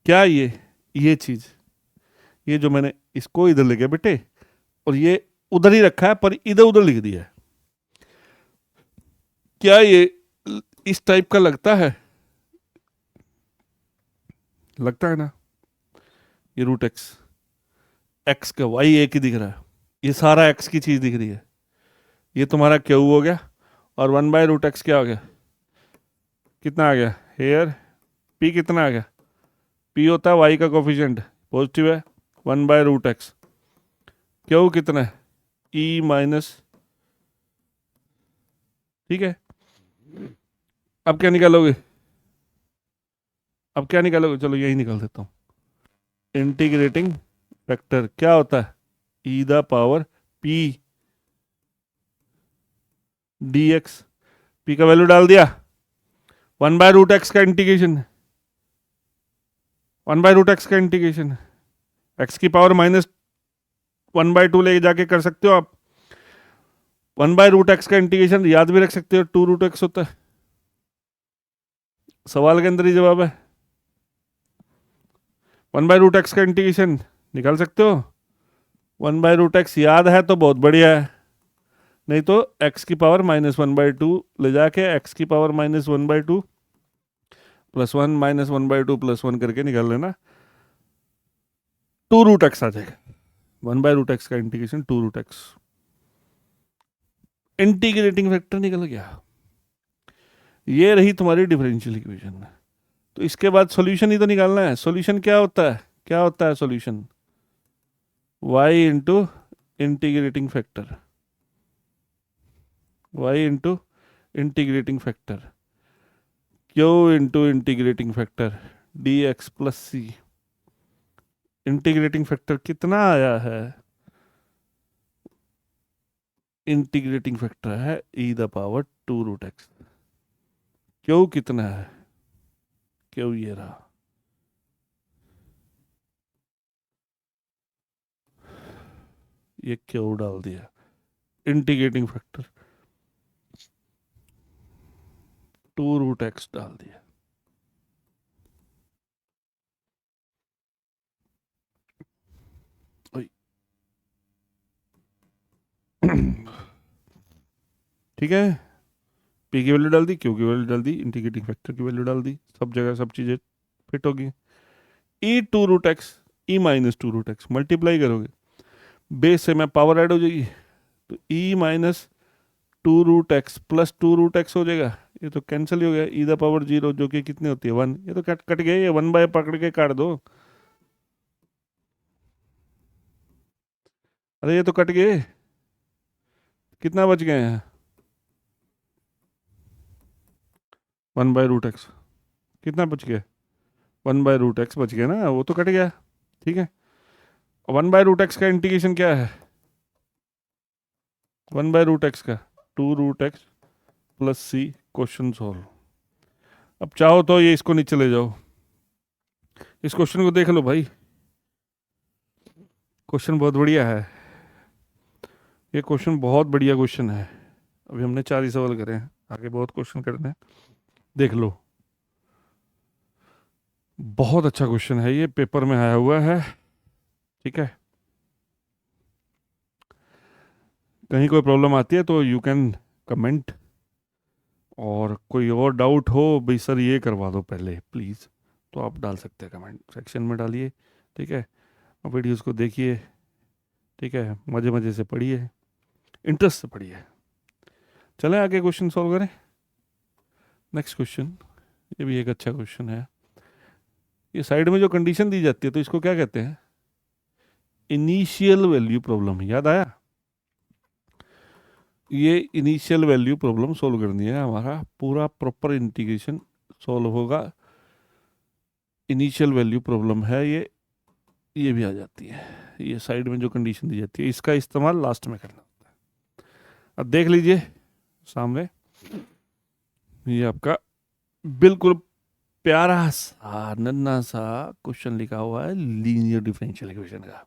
क्या ये चीज, ये जो मैंने इसको इधर लिखा बेटे, और ये उधर ही रखा है पर इधर उधर लिख दिया है, क्या ये इस टाइप का लगता है? लगता है ना? ये रूट एक्स, एक्स का वाई एक ही दिख रहा है, ये सारा एक्स की चीज दिख रही है, ये तुम्हारा क्यू हो गया, और वन बाय रूट एक्स क्या हो गया? कितना आ गया हेयर? पी कितना आ गया? पी होता है वाई का कोफिशिएंट, पॉजिटिव है, one by root x. Q कितना है? ई माइनस, ठीक है। अब क्या निकालोगे? अब क्या निकालोगे? चलो यही निकाल देता हूँ। इंटीग्रेटिंग फैक्टर क्या होता है? ई the power p D x, p का वैल्यू डाल दिया, वन बाय रूट एक्स का integration, one by root x का इंटीग्रेशन, एक्स की power minus one by two ले जाके कर सकते हो आप। वन बाय रूट एक्स का इंटीग्रेशन याद भी रख सकते हो, टू रूट एक्स होता है, सवाल के अंदर ही जवाब है। वन बाय रूट एक्स का इंटीग्रेशन निकाल सकते हो, वन बाय रूट एक्स याद है तो बहुत बढ़िया है, नहीं तो एक्स की power minus one by two ले जाके एक्स की power minus one by two plus one minus one by two plus one करके निकाल लेना, टू रूट एक्स आ जाएगा। वन बाय रूट एक्स का integration two root x, integrating factor निकल गया। ये रही तुम्हारी डिफरेंशियल इक्वेशन। तो इसके बाद सॉल्यूशन ही तो निकालना है। सॉल्यूशन क्या होता है? क्या होता है solution? y into integrating factor, y into integrating factor, q into integrating factor d x plus सी। इंटीग्रेटिंग फैक्टर कितना आया है? इंटीग्रेटिंग फैक्टर है ई the power two root x. क्यों कितना है? क्यों ये रहा, ये क्यों डाल दिया, integrating factor two root x डाल दिया। ओए, ठीक है, पी की वैल्यू डाल दी, क्यू की वैल्यू डाल दी, इंटीग्रेटिंग फैक्टर की वैल्यू डाल दी, सब जगह सब चीज़ें फिट होगी। E two root x, e minus two root x multiply करोगे, बेस से में पावर ऐड हो जाएगी, तो e minus two root x plus two root x हो जाएगा। ये तो कैंसिल ही हो गया, ई द पावर जीरो जो कि कितनी होती है 1, ये तो कट कट गया, ये 1 बाय पकड़ के काट दो। अरे ये तो कट गए, कितना बच गए हैं, 1/√x, कितना बच गया, 1/√x बच गया ना, वो तो कट गया। ठीक है, 1/√x का इंटीग्रेशन क्या है, 1/√x का 2√x प्लस सी, क्वेश्चन सॉल्व। अब चाहो तो ये इसको नीचे ले जाओ, इस क्वेश्चन को देख लो भाई, क्वेश्चन बहुत बढ़िया है, ये क्वेश्चन बहुत बढ़िया क्वेश्चन है। अभी हमने 4 ही सवाल करे हैं, आगे बहुत क्वेश्चन करने हैं, देख लो, बहुत अच्छा क्वेश्चन है, ये पेपर में आया हुआ है। ठीक है, कहीं कोई प्रॉब्लम आती है तो यू कैन कमेंट, और कोई और डाउट हो भाई सर ये करवा दो पहले प्लीज़, तो आप डाल सकते हैं, कमेंट सेक्शन में डालिए। ठीक है, और वीडियोस को देखिए, ठीक है, मज़े मज़े से पढ़िए, इंटरेस्ट से पढ़िए। चलें आगे क्वेश्चन सॉल्व करें। नेक्स्ट क्वेश्चन, ये भी एक अच्छा क्वेश्चन है। ये साइड में जो कंडीशन दी जाती है तो इसको क्या कहते हैं, इनिशियल वैल्यू प्रॉब्लम, याद आया। ये इनिशियल वैल्यू प्रॉब्लम सोल्व करनी है, हमारा पूरा प्रॉपर इंटीग्रेशन सॉल्व होगा, इनिशियल वैल्यू प्रॉब्लम है ये भी आ जाती है, ये साइड में जो कंडीशन दी जाती है इसका इस्तेमाल लास्ट में करना होता है। अब देख लीजिए सामने, ये आपका बिल्कुल प्यारा सा नन्ना सा क्वेश्चन लिखा हुआ है लीनियर डिफरेंशियल इक्वेशन का।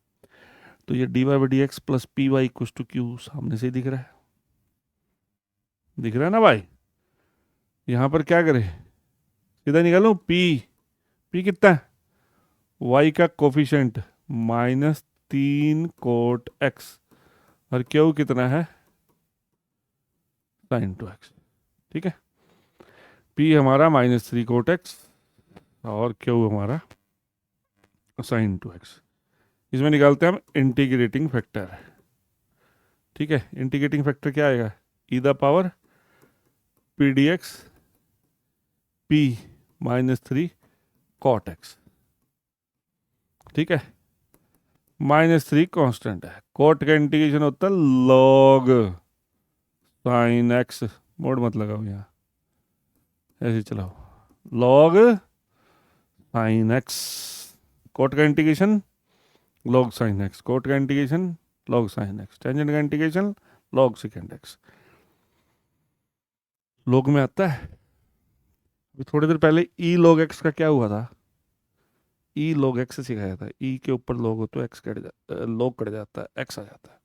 तो ये dy/dx plus P y equals to q सामने से ही दिख रहा है, दिख रहा है ना भाई। यहाँ पर क्या करें, सीधा निकालूं, पी कितना है, y का कोफिशिएंट -3 cot x, और क्यू कितना है, sin 2x। ठीक है, p हमारा -3 cot x और क्यू हमारा sin 2x। इसमें निकालते हैं हम इंटीग्रेटिंग फैक्टर। ठीक है, इंटीग्रेटिंग फैक्टर क्या आएगा, e the power p D x p -3 cot x। ठीक है, -3 कांस्टेंट है, कोट का इंटीग्रेशन होता है लॉग साइन एक्स, मोड मत लगाओ यहाँ, ऐसे चलाओ, लॉग साइन एक्स, कोट का integration log sine x, cot का integration log sine x, tangent का integration log second x, log में आता है। अभी थोड़ी देर पहले ई लॉग एक्स का क्या हुआ था, ई लॉग एक्स सिखाया था, ई के ऊपर लॉग हो तो एक्स कट जा, लॉग कट जाता है, एक्स आ जाता है।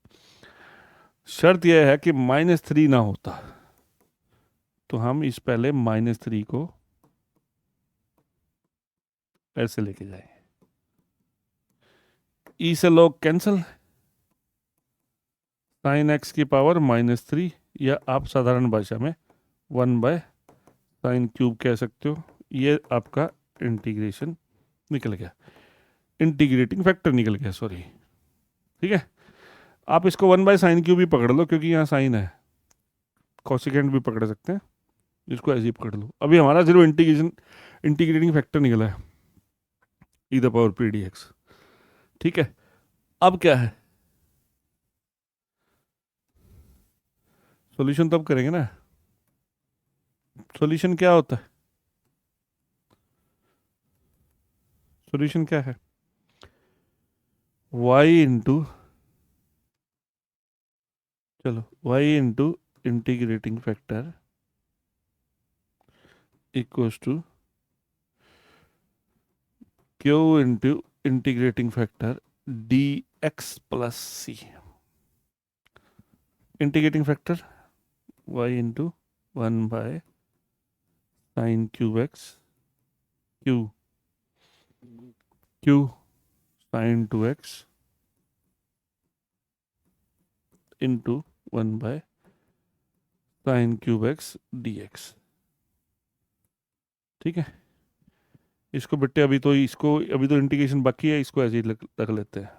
शर्त यह है कि -3 ना होता, तो हम इस पहले -3 को ऐसे लेके जाए, ई से लॉग कैंसल, साइन एक्स की पावर -3, या आप साधारण भाषा में 1/sin³ कह सकते हो। ये आपका इंटीग्रेशन निकल गया, इंटीग्रेटिंग फैक्टर निकल गया, सॉरी। ठीक है, आप इसको 1/sin³ भी पकड़ लो क्योंकि यहाँ साइन है, कॉसिकेंट भी पकड़ सकते हैं, इसको ऐसे ही पकड़ लो। अभी हमारा सिर्फ इंटीग्रेटिंग फैक्टर निकला है, ई the power p D x. ठीक है, अब क्या है, सॉल्यूशन तब करेंगे ना, सॉल्यूशन क्या होता है, सॉल्यूशन क्या है, y इंटू, चलो y into integrating factor equals to q into integrating factor dx plus c। Integrating factor y into 1/sin³ q q sin 2x into 1/sin cube x dx। ठीक है, इसको बेटे अभी तो इंटीग्रेशन बाकी है, इसको ऐसे ही रख लेते हैं।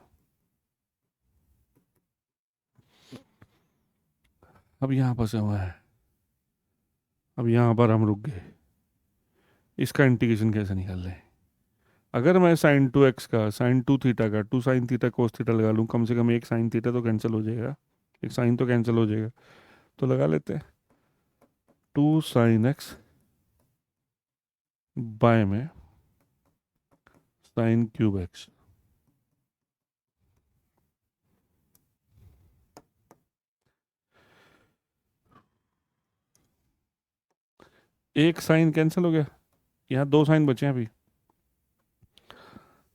अब यहाँ फंसे हुआ है, अब यहाँ पर हम रुक गए, इसका इंटीग्रेशन कैसे निकाल लें? अगर मैं साइन 2x का साइन 2 थीटा का 2 sin थीटा कोस थीटा लगा लूँ, कम से कम एक साइन थीटा तो कैंसिल हो जाएगा, एक साइन तो कैंसिल हो जाएगा, तो लगा लेते हैं 2 sin x बाय में साइन क्यूब एक्स। एक साइन कैंसिल हो गया, यहाँ 2 साइन बचे हैं अभी,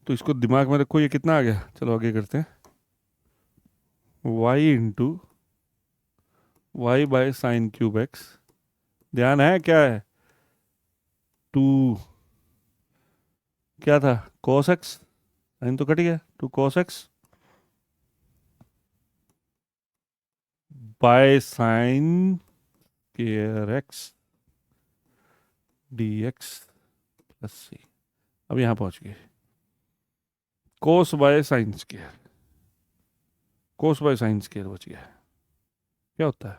तो इसको दिमाग में रखो, ये कितना आ गया? चलो आगे करते हैं, y/sin क्यूब एक्स। ध्यान है क्या है? 2 क्या था? cos x, साइन तो कट गया, 2 cos x by sine square x dx plus सी। अब यहाँ पहुंच गए, cos by sine square, cos by sine square बच गया। क्या होता है,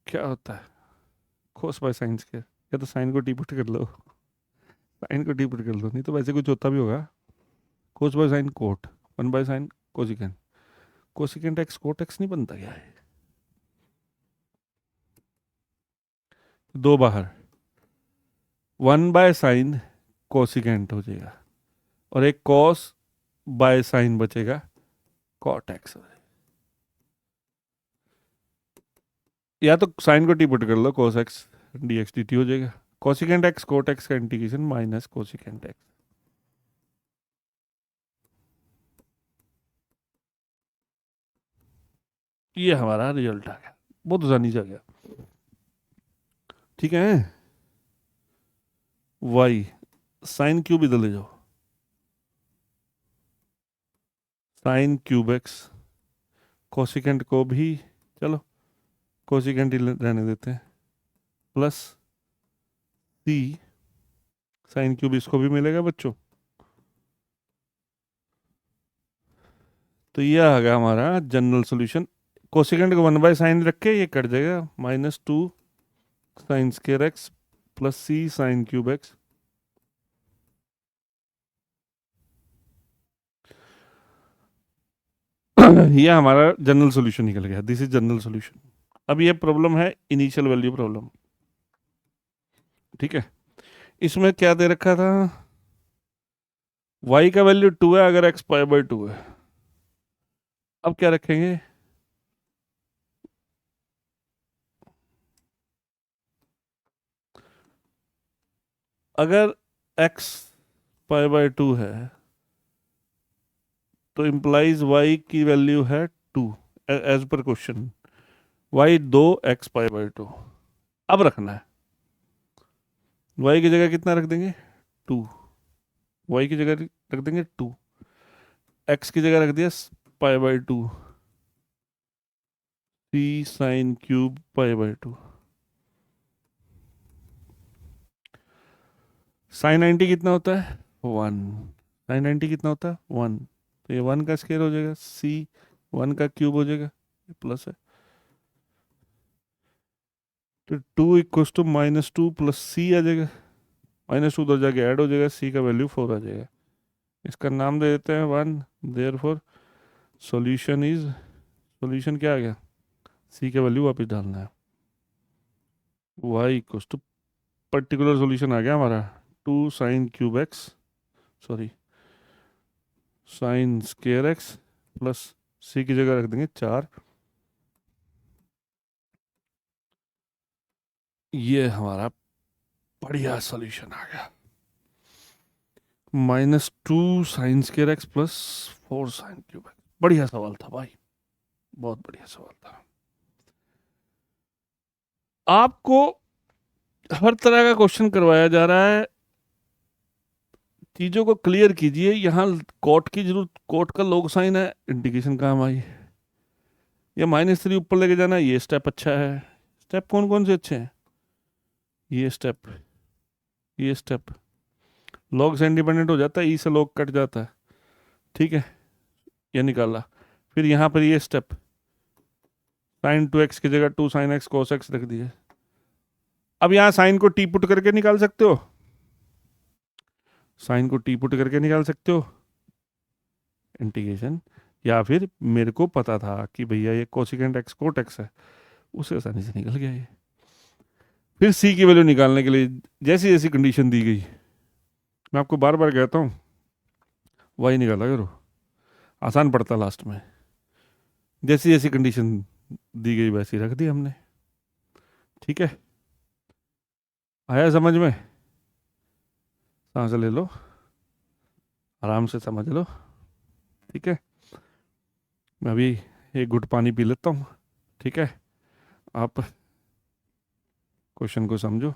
क्या होता है? कोस बाय साइन स्क्वायर, या तो साइन को टी पुट कर लो, साइन को टी पुट कर लो, नहीं तो वैसे कुछ होता भी होगा। Cos by sine cot, 1/sin cosecant, cosecant x cot x नहीं बनता क्या है? दो बाहर, 1/sin कोसिकेंट हो जाएगा, और एक कॉस बाय साइन बचेगा, कॉट एक्स। या तो साइन को टी पुट कर लो, कोस एक्स dx dt हो जाएगा, कोसिकेंट एक्स कोट एक्स का इंटीग्रेशन माइनस कोसिकेंट एक्स। ये हमारा रिजल्ट आ गया, बहुत आसानी से आ गया। ठीक है, y साइन क्यूब इधर ले जाओ, साइन क्यूब एक्स, कोसिकेंट को भी चलो कोसिकेंट ही रहने देते हैं, प्लस सी साइन क्यूब, इसको भी मिलेगा बच्चों। तो ये आ गया हमारा जनरल सॉल्यूशन। कोसिकेंट को 1/sin रख के ये कट जाएगा, -2 sin स्क्वायर एक्स प्लस सी साइन क्यूब एक्स। ये हमारा जनरल सॉल्यूशन निकल गया, दिस इज जनरल सॉल्यूशन। अब ये प्रॉब्लम है इनिशियल वैल्यू प्रॉब्लम। ठीक है, इसमें क्या दे रखा था? y का वैल्यू 2 है अगर x π/2 है। अब क्या रखेंगे? अगर x π/2 है तो इम्प्लाइज y की वैल्यू है 2 as per question, y 2 x π/2। अब रखना है y की जगह कितना रख देंगे? 2, y की जगह रख देंगे 2, x की जगह रख दिया π/2, c साइन क्यूब π/2। साइन 90 कितना होता है? 1। साइन 90 कितना होता है? 1। तो ये 1 का स्क्वायर हो जाएगा, c 1 का क्यूब हो जाएगा, ये प्लस है, तो 2 इक्वल्स टू -2 प्लस सी आ जाएगा, -2 उधर जाके ऐड हो जाएगा, सी का वैल्यू 4 आ जाएगा। इसका नाम दे देते हैं 1, देयरफॉर सॉल्यूशन इज, सॉल्यूशन क्या आ गया? सी का वैल्यू वापस डालना है, y equals to particular solution आ गया हमारा 2 sine cube x, sorry sine square x plus c की जगह रख देंगे 4। ये हमारा बढ़िया सॉल्यूशन आ गया, -2 sign square x plus 4 sign cube x. बढ़िया सवाल था भाई, बहुत बढ़िया सवाल था। आपको हर तरह का क्वेश्चन करवाया जा रहा है, चीजों को क्लियर कीजिए। यहाँ कोट की जरूरत, कोट का लोग साइन है, इंटीग्रेशन काम आई। या -3 ऊपर लेके जाना, ये स्टेप अच्छा है। स्टेप कौन कौन से अच्छे हैं? ये स्टेप, ये स्टेप। लॉग से इंडिपेंडेंट हो जाता है, ई से लॉग कट जाता है, ठीक है, ये निकाला। फिर यहाँ पर ये स्टेप, साइन 2x की जगह 2 sin x cos x रख दिए। अब यहाँ साइन को टी पुट करके निकाल सकते हो, साइन को टी पुट करके निकाल सकते हो इंटीग्रेशन, या फिर मेरे को पता था कि भैया ये कोसिकेंट एक्स कोट एक्स है, उससे आसानी से निकल गया ये। फिर सी की वैल्यू निकालने के लिए जैसी जैसी कंडीशन दी गई, मैं आपको बार बार कहता हूँ वही निकाला करो, आसान पड़ता लास्ट में। जैसी जैसी कंडीशन दी गई वैसी रख दी हमने, ठीक है। आया समझ में? सांस ले लो, आराम से समझ लो, ठीक है। मैं अभी एक घुट पानी पी लेता हूँ, ठीक है, आप क्वेश्चन को समझो।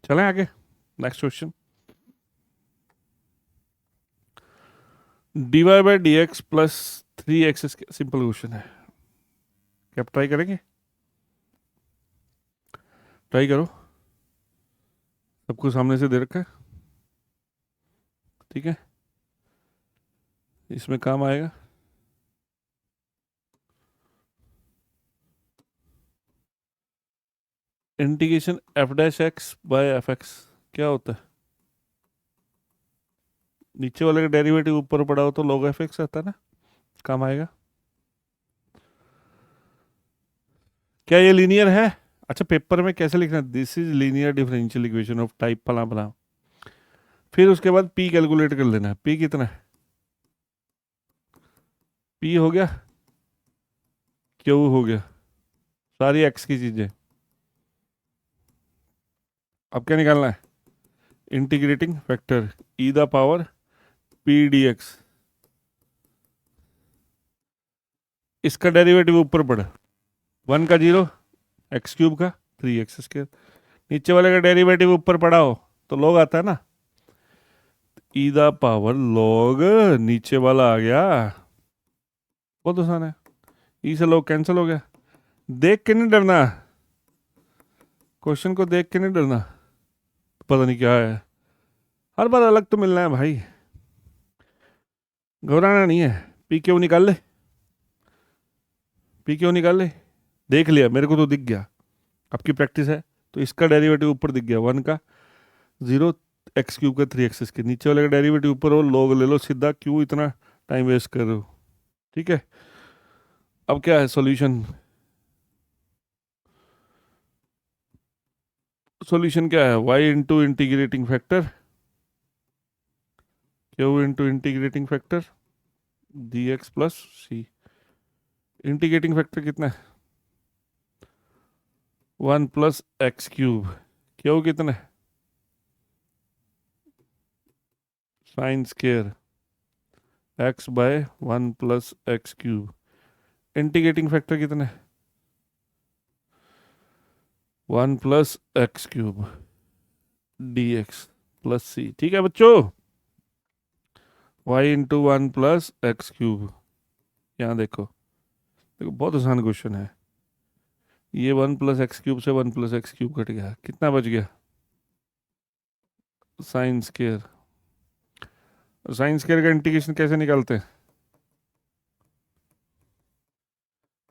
चलें आगे, next question. dy by D x plus 3x, simple question है, क्या आप ट्राई करेंगे? ट्राई करो, सबको सामने से दे रखा है, ठीक है, इसमें काम आएगा। Integration f dash x by f x क्या होता है? नीचे वाले का डेरिवेटिव ऊपर पड़ा हो तो log एफ एक्स आता है ना, काम आएगा। क्या ये लीनियर है? अच्छा, पेपर में कैसे लिखना, this is linear differential equation of type फला फला। फिर उसके बाद पी कैलकुलेट कर लेना है, पी कितना है, पी हो गया, क्यू हो गया, सारी एक्स की चीजें। अब क्या निकालना है? Integrating factor e the power p D x, इसका डेरिवेटिव ऊपर पड़ा, 1 का 0, एक्स क्यूब का 3x स्क्वायर, नीचे वाले का डेरिवेटिव ऊपर पड़ा हो तो log आता है ना, ई द पावर log, नीचे वाला आ गया, बहुत आसान है, ई से log कैंसिल हो गया। देख के नहीं डरना, क्वेश्चन को देख के नहीं डरना, पता नहीं क्या है, हर बार अलग तो मिलना है भाई, घबराना नहीं है। पी क्यों निकाल ले, पी क्यों निकाल ले, देख लिया, मेरे को तो दिख गया, आपकी प्रैक्टिस है तो इसका डेरिवेटिव ऊपर दिख गया, 1 का 0, एक्स क्यूब का 3x के, नीचे वाले का डेरिवेटिव ऊपर हो, log ले लो सीधा, क्यों इतना टाइम वेस्ट कर रहे हो, ठीक है। अब क्या है सॉल्यूशन, सॉल्यूशन क्या है, y into integrating factor, q into integrating factor d x plus सी। इंटीग्रेटिंग फैक्टर कितना है, 1 प्लस एक्स क्यूब, क्यू कितना है, sine square x by 1 plus x cube, integrating factor कितना है, 1 plus x cube d x plus c, ठीक है बच्चों, y into 1 plus x cube, यहाँ देखो, देखो बहुत आसान क्वेश्चन है, ये 1 प्लस एक्स क्यूब से 1 प्लस एक्स क्यूब कट गया, कितना बच गया, साइन स्केयर। साइन स्केयर का इंटीग्रेशन कैसे निकालते हैं,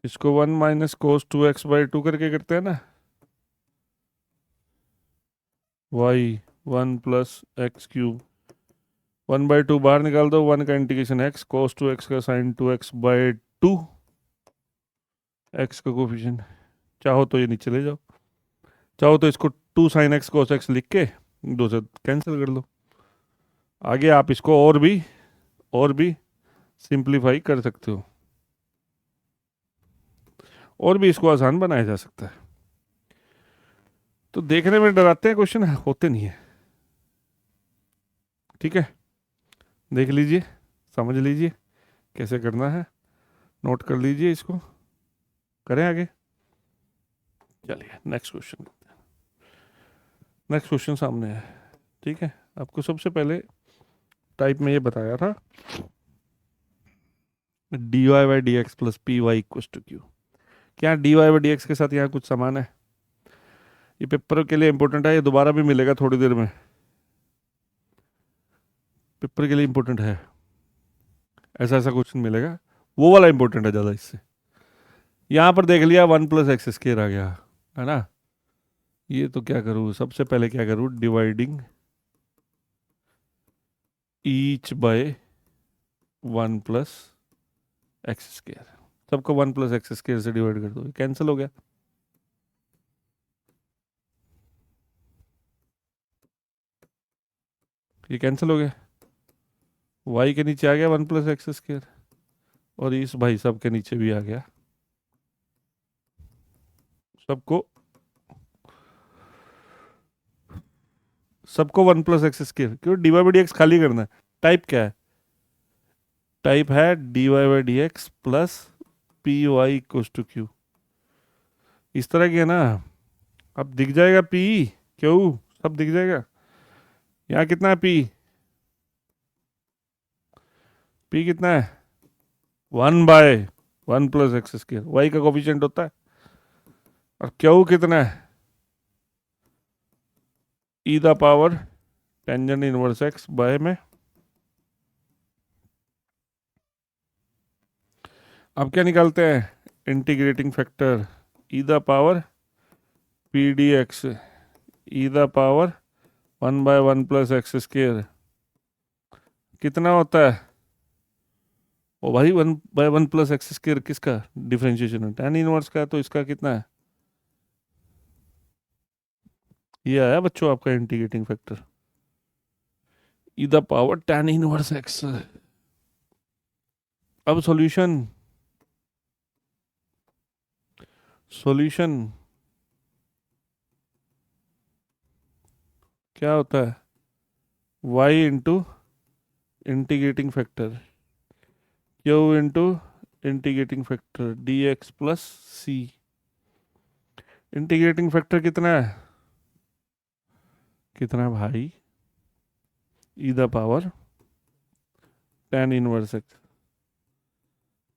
इसको 1 माइनस कोस 2x बाई 2 करके करते हैं ना, y 1 plus x cube, 1 by 2 बाहर निकाल दो, 1 का इंटीग्रेशन x, कोस 2x का साइन 2x बाई 2, x का कोफिशिएंट, चाहो तो ये नीचे ले जाओ, चाहो तो इसको 2 साइन एक्स कोस एक्स लिख के 2 से कैंसिल कर लो। आगे आप इसको और भी सिंप्लीफाई कर सकते हो, और भी इसको आसान बनाया जा सकता है। तो देखने में डराते हैं क्वेश्चन, होते नहीं है, ठीक है, देख लीजिए, समझ लीजिए कैसे करना है, नोट कर लीजिए इसको, करें आगे। चलिए नेक्स्ट क्वेश्चन, नेक्स्ट क्वेश्चन सामने है, ठीक है, आपको सबसे पहले टाइप में ये बताया था d Y by D x plus P Y equal to q. क्या d Y by D x के साथ यहाँ कुछ समान है? ये पेपर के लिए इंपॉर्टेंट है, ये दोबारा भी मिलेगा थोड़ी देर में, पेपर के लिए इंपॉर्टेंट है। ऐसा ऐसा क्वेश्चन मिलेगा, वो वाला इंपॉर्टेंट है ज़्यादा इससे। यहाँ पर देख लिया 1 + x² आ गया, है ना। ये तो क्या करूँ, सबसे पहले क्या करूँ, डिवाइडिंग ईच बाय 1 + x²। सबको 1 + x² से डिवाइड कर दो, कैंसिल हो गया। ये कैंसिल हो गया, y के नीचे आ गया 1 + x², और इस भाई साहब के नीचे भी आ गया। सबको सबको 1 + x², क्यों d Y by D x खाली करना है। टाइप क्या है? टाइप है d Y by D x plus P Y equal to q. इस तरह की है ना, अब दिख जाएगा पी क्यू, सब दिख जाएगा। यहाँ कितना है पी? पी कितना है? 1/1 + x², वाई का कोफिशिएंट होता है। और क्यू कितना है? ई the power tangent inverse x by में। अब क्या निकालते हैं? Integrating factor e the power p D x e the power 1/1 + x²। कितना होता है? ओ भाई 1/1 + x² किसका डिफरेंशिएशन है? tan इनवर्स का, तो इसका कितना है? ये आया बच्चों आपका integrating factor e the power tan inverse x। अब सॉल्यूशन, सॉल्यूशन क्या होता है? y into integrating factor q into integrating factor d x plus सी। इंटीग्रेटिंग फैक्टर कितना है? कितना है भाई? E the power tan inverse x.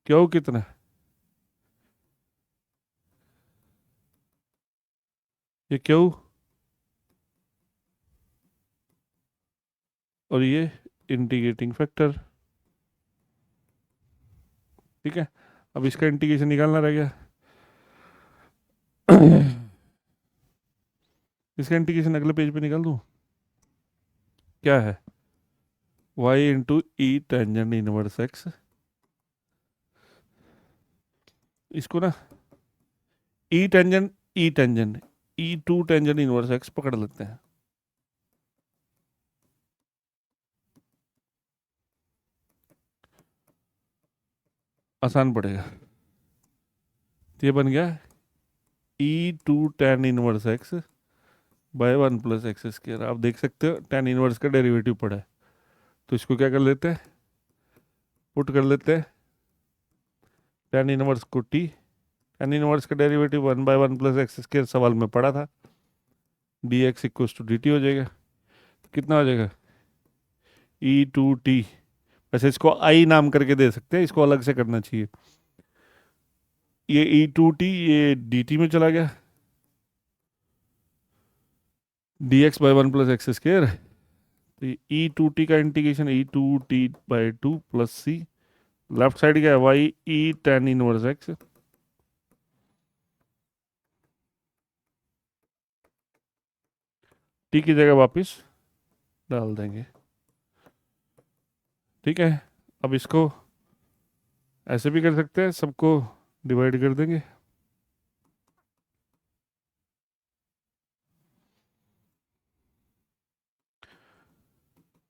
Q कितना है? ये क्यू, और ये इंटीग्रेटिंग फैक्टर। ठीक है, अब इसका इंटीग्रेशन निकालना रह गया। इसका इंटीग्रेशन अगले पेज पे निकाल दूं। क्या है? y into e tangent inverse x. इसको ना e tangent e to tangent inverse x पकड़ लेते हैं। आसान पड़ेगा। तो ये बन गया E2 tan 1x bye 1 + x²। आप देख सकते हो tan इनवर्स का डेरिवेटिव पड़ा है, तो इसको क्या कर लेते हैं, पुट कर लेते हैं। tan इनवर्स को t, tan इनवर्स का डेरिवेटिव 1/1 + x² सवाल में पड़ा था, dx इक्व टू dt हो जाएगा। कितना हो जाएगा? E2t। वैसे इसको i नाम करके दे सकते हैं, इसको अलग से करना चाहिए। ये E2t ये dt में चला गया, dx/1 + x²। तो E2t का integration E2t/2 plus c। Left side क्या है? y e tan inverse x। t की जगह वापस डाल देंगे। ठीक है, अब इसको ऐसे भी कर सकते हैं, सबको डिवाइड कर देंगे।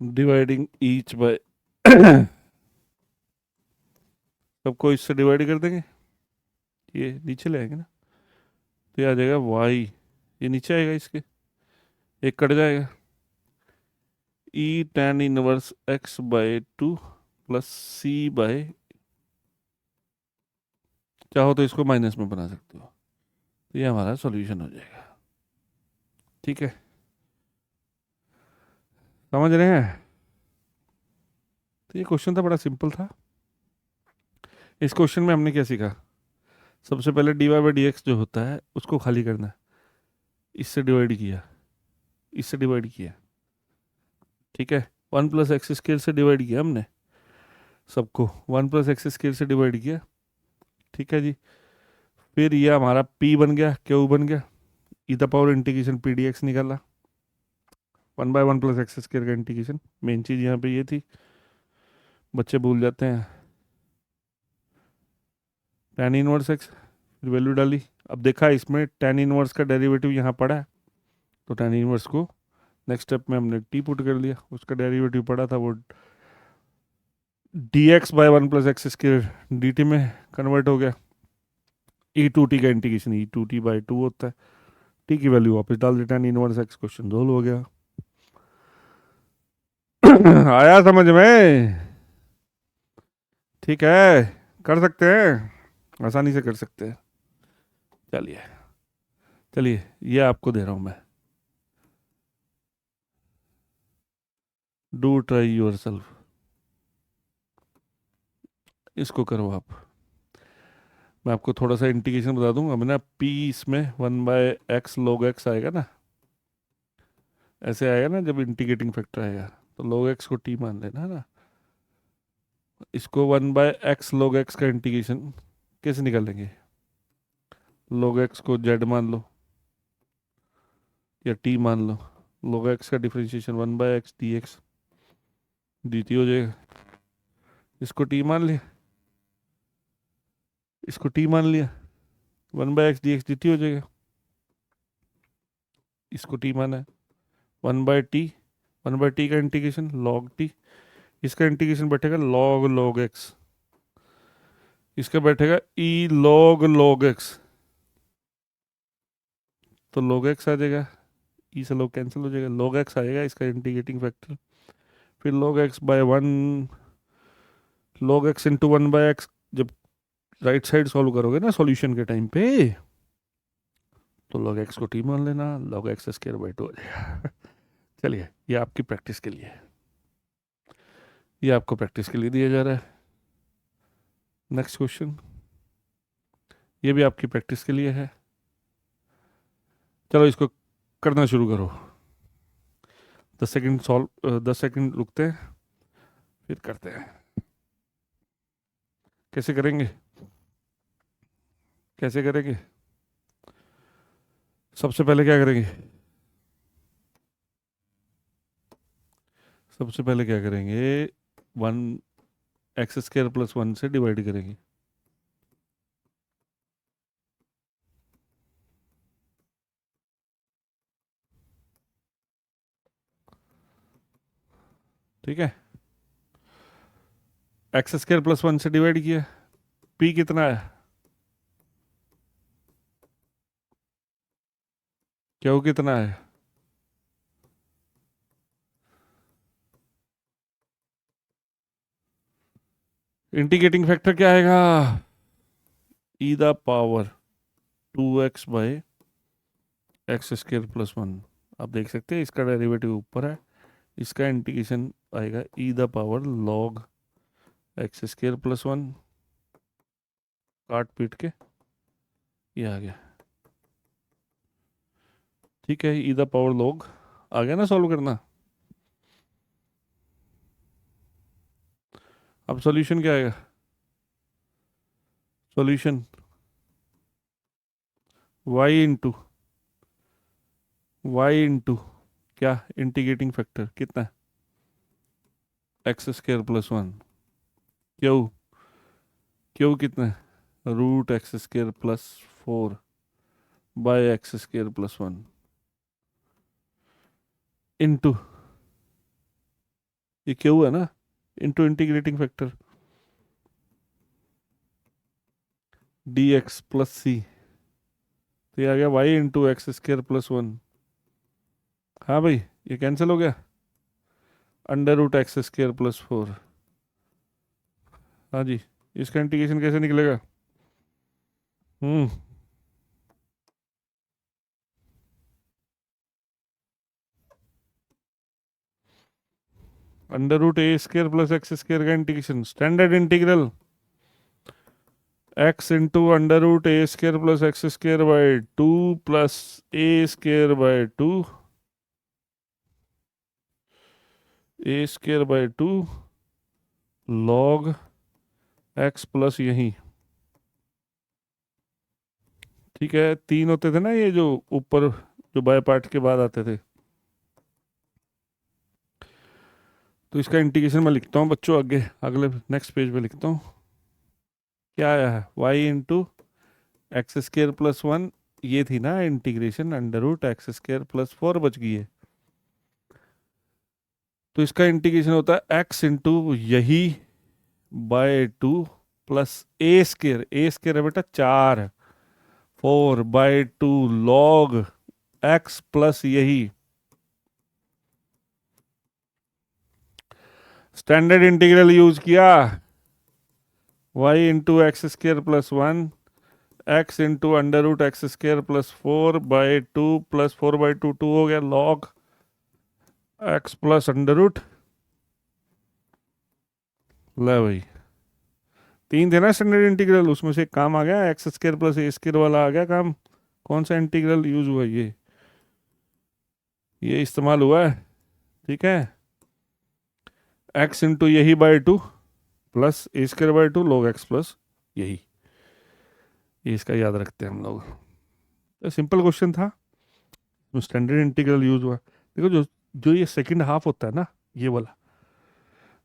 डिवाइडिंग ईच बाय सबको इससे डिवाइड कर देंगे, ये नीचे ले आएंगे ना, तो ये आ जाएगा y, ये नीचे आएगा, इसके एक कट जाएगा। E tan inverse x/2 plus c by, चाहो तो इसको माइनस में बना सकते हो, तो ये हमारा सॉल्यूशन हो जाएगा। ठीक है, समझ रहे हैं? तो ये क्वेश्चन था, बड़ा सिंपल था। इस क्वेश्चन में हमने क्या सीखा? सबसे पहले d Y by D x जो होता है उसको खाली करना है, इससे डिवाइड किया, इससे डिवाइड किया, ठीक है। वन प्लस एक्स स्केयर से डिवाइड किया हमने सबको, वन प्लस एक्स स्केयर से डिवाइड किया, ठीक है जी। फिर ये हमारा p बन गया, क्यू बन गया, e the power integration P D x निकाला, one by one plus x square का इंटीग्रेशन। मेन चीज़ यहाँ पे ये थी, बच्चे भूल जाते हैं। tan इनवर्स एक्स, फिर वैल्यू डाली। अब देखा इसमें tan इनवर्स का डेरिवेटिव यहाँ पड़ा है, तो tan इनवर्स को नेक्स्ट स्टेप में हमने t पुट कर लिया, उसका डेरिवेटिव पड़ा था वो dx by one plus x square dt में कन्वर्ट हो गया। ई टू टी का integration e to t by two होता है, टी की वैल्यू वापस डाल दी, tan inverse x, question solve हो गया। आया समझ में? ठीक है, कर सकते हैं, आसानी से कर सकते हैं। चलिए चलिए, ये आपको दे रहा हूं मैं, डू ट्राई योर सेल्फ, इसको करो आप। मैं आपको थोड़ा सा इंटीग्रेशन बता दूं। अब ना p इसमें one by x log x आएगा ना, ऐसे आएगा ना जब इंटीग्रेटिंग फैक्टर आएगा, तो log x को t मान लेना है ना। इसको one by x log x का इंटीग्रेशन कैसे निकालेंगे? log x को z मान लो या t मान लो, log x का differentiation one by x d x dt हो जाएगा। इसको t मान लिया, इसको t मान लिया, one by x d x dt हो जाएगा। इसको t माना है, one bye T, one by T का इंटीग्रेशन log t, इसका इंटीग्रेशन बैठेगा log x, इसका बैठेगा e log x, तो log x आ जाएगा, e से log कैंसिल हो जाएगा, log x आएगा इसका इंटीग्रेटिंग फैक्टर। फिर log x by one, log x into one by x, जब राइट साइड सॉल्व करोगे ना सॉल्यूशन के टाइम पे, तो log x को t मान लेना, log x square by two हो जाएगा। चलिए, ये आपकी प्रैक्टिस के लिए है, ये आपको प्रैक्टिस के लिए दिया जा रहा है। नेक्स्ट क्वेश्चन, ये भी आपकी प्रैक्टिस के लिए है। चलो इसको करना शुरू करो। 10 सेकंड सॉल्व, 10 सेकंड रुकते हैं, फिर करते हैं। कैसे करेंगे? कैसे करेंगे? सबसे पहले क्या करेंगे? सबसे पहले क्या करेंगे? One x square plus one से डिवाइड करेंगे, ठीक है। एक्स स्क्वायर प्लस वन से डिवाइड किया, पी कितना है? क्यू कितना है? इंटीग्रेटिंग फैक्टर क्या आएगा? E the power two x by x square plus one. आप देख सकते हैं इसका डेरिवेटिव ऊपर है, इसका इंटीग्रेशन आएगा e the power log x square plus one, काट पीट के ये आ गया, ठीक है। ई द पावर लॉग आ गया ना सॉल्व करना। अब सॉल्यूशन क्या आएगा? सॉल्यूशन y इंटू क्या, इंटीग्रेटिंग फैक्टर कितना है? X square plus one, q, q कितना है? Root x square plus four by x square plus one, into, ये क्यू है ना, into integrating factor d x plus सी, तो ये आ गया y into x square plus one. हाँ भाई, ये कैंसिल हो गया, under root x square plus four. हाँ जी, इसका इंटीग्रेशन कैसे निकलेगा? हम्म, under root a square plus x square का integration, standard integral x into under root a square plus x square by 2 plus a square by 2, a square by 2 log x plus यही, ठीक है। तीन होते थे ना ये जो ऊपर, जो बाय पार्ट के बाद आते थे। तो इसका इंटीग्रेशन मैं लिखता हूँ बच्चों, आगे अगले नेक्स्ट पेज पे लिखता हूँ। क्या आया है, y into x square plus 1, ये थी ना integration, under root x square plus 4 बच गई है। तो इसका इंटीग्रेशन होता है एक्स इंटू यही बाय 2 प्लस ए स्केयर है बेटा 4, 4 बाय 2 लॉग एक्स प्लस यही, स्टैंडर्ड इंटीग्रल यूज किया, y into x square plus 1 x into under root x square plus 4 by 2 plus 4 by 2 2 हो गया log x plus under root. ले भाई, तीन थे ना स्टैंडर्ड इंटीग्रल, उसमें से एक काम आ गया, x square plus a square वाला आ गया काम। कौन सा इंटीग्रल यूज हुआ, ये इस्तेमाल हुआ है, ठीक है। एक्स इंटू यही by 2 plus a square by 2 log x plus यही, ये इसका याद रखते हैं हम लोग। तो सिंपल क्वेश्चन था, स्टैंडर्ड इंटीग्रल यूज हुआ। देखो जो जो ये सेकंड हाफ होता है ना, ये वाला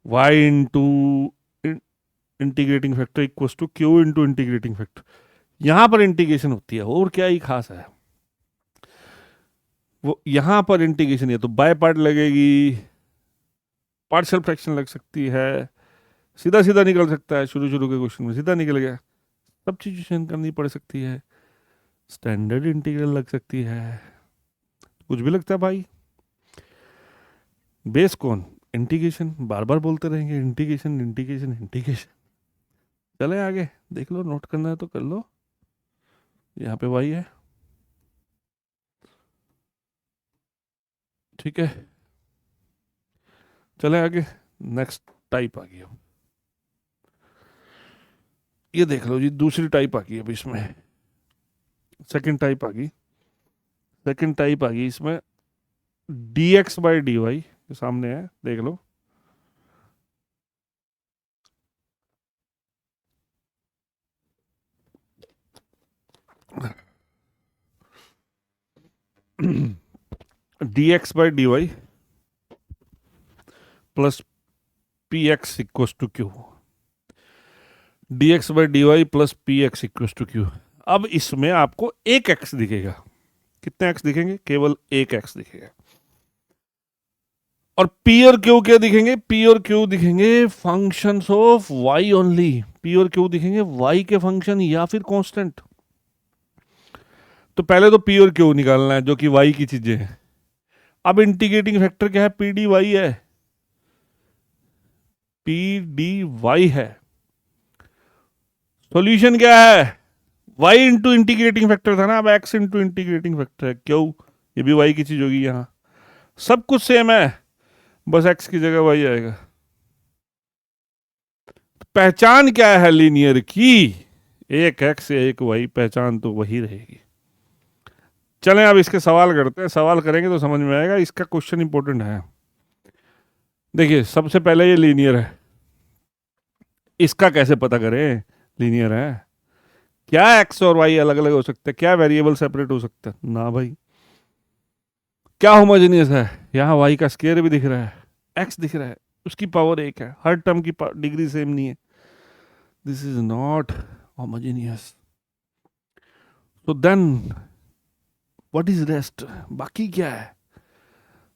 y into integrating factor equals to q into integrating factor, यहां पर इंटीग्रेशन होती है, और क्या ही खास है। वो यहां पर इंटीग्रेशन है तो बाय पार्ट लगेगी, पार्शियल फ्रैक्शन लग सकती है, सीधा सीधा निकल सकता है, शुरू शुरू के क्वेश्चन में सीधा निकल गया, सब्स्टिट्यूशन करनी पड़ सकती है, स्टैंडर्ड इंटीग्रल लग सकती है, कुछ भी लगता है भाई। बेस कौन, इंटीग्रेशन, बार बार बोलते रहेंगे इंटीग्रेशन इंटीग्रेशन इंटीग्रेशन। चले आगे, देख लो, नोट करना है तो कर लो, यहाँ पे वाई है, ठीक है। चले आगे, नेक्स्ट टाइप आ गई अब, ये देख लो जी, दूसरी टाइप आ गई अब इसमें, सेकंड टाइप आ गई, सेकंड टाइप आ गई इसमें, d x by d y सामने है, देख लो। D x by d y plus p x equal to q, d x by d y plus p x equal to q. अब इसमें आपको एक एक्स दिखेगा, कितने एक्स दिखेंगे, केवल एक एक्स दिखेगा। और पी और क्यू क्या दिखेंगे, पी और क्यू दिखेंगे functions of y only, p और क्यू दिखेंगे वाई के फंक्शन या फिर कांस्टेंट। तो पहले तो पी और क्यू निकालना है जो कि वाई की चीजें हैं। अब इंटीग्रेटिंग फैक्टर क्या है, पी डी वाई है, पी डी वाई है। सॉल्यूशन क्या है, y इंटू इंटीग्रेटिंग फैक्टर था ना, अब x इंटू इंटीग्रेटिंग फैक्टर है, क्यों, ये भी y की चीज होगी, यहाँ सब कुछ सेम है, बस x की जगह y आएगा। तो पहचान क्या है लीनियर की, एक x एक y, पहचान तो वही रहेगी। चलें अब इसके सवाल करते हैं, सवाल करेंगे तो समझ में आएगा, इसका क्वेश्चन इंपॉर्टेंट है। देखिए सबसे पहले ये लीनियर है, इसका कैसे पता करें लीनियर है, क्या एक्स और वाई अलग अलग हो सकते हैं, क्या वेरिएबल सेपरेट हो सकते हैं, ना भाई। क्या होमोजेनियस है, यहाँ वाई का स्केयर भी दिख रहा है, एक्स दिख रहा है, उसकी पावर एक है, हर टर्म की डिग्री सेम नहीं है, दिस इज नॉट होमोजेनियस। तो देन व्हाट इज रेस्ट, बाकी क्या है,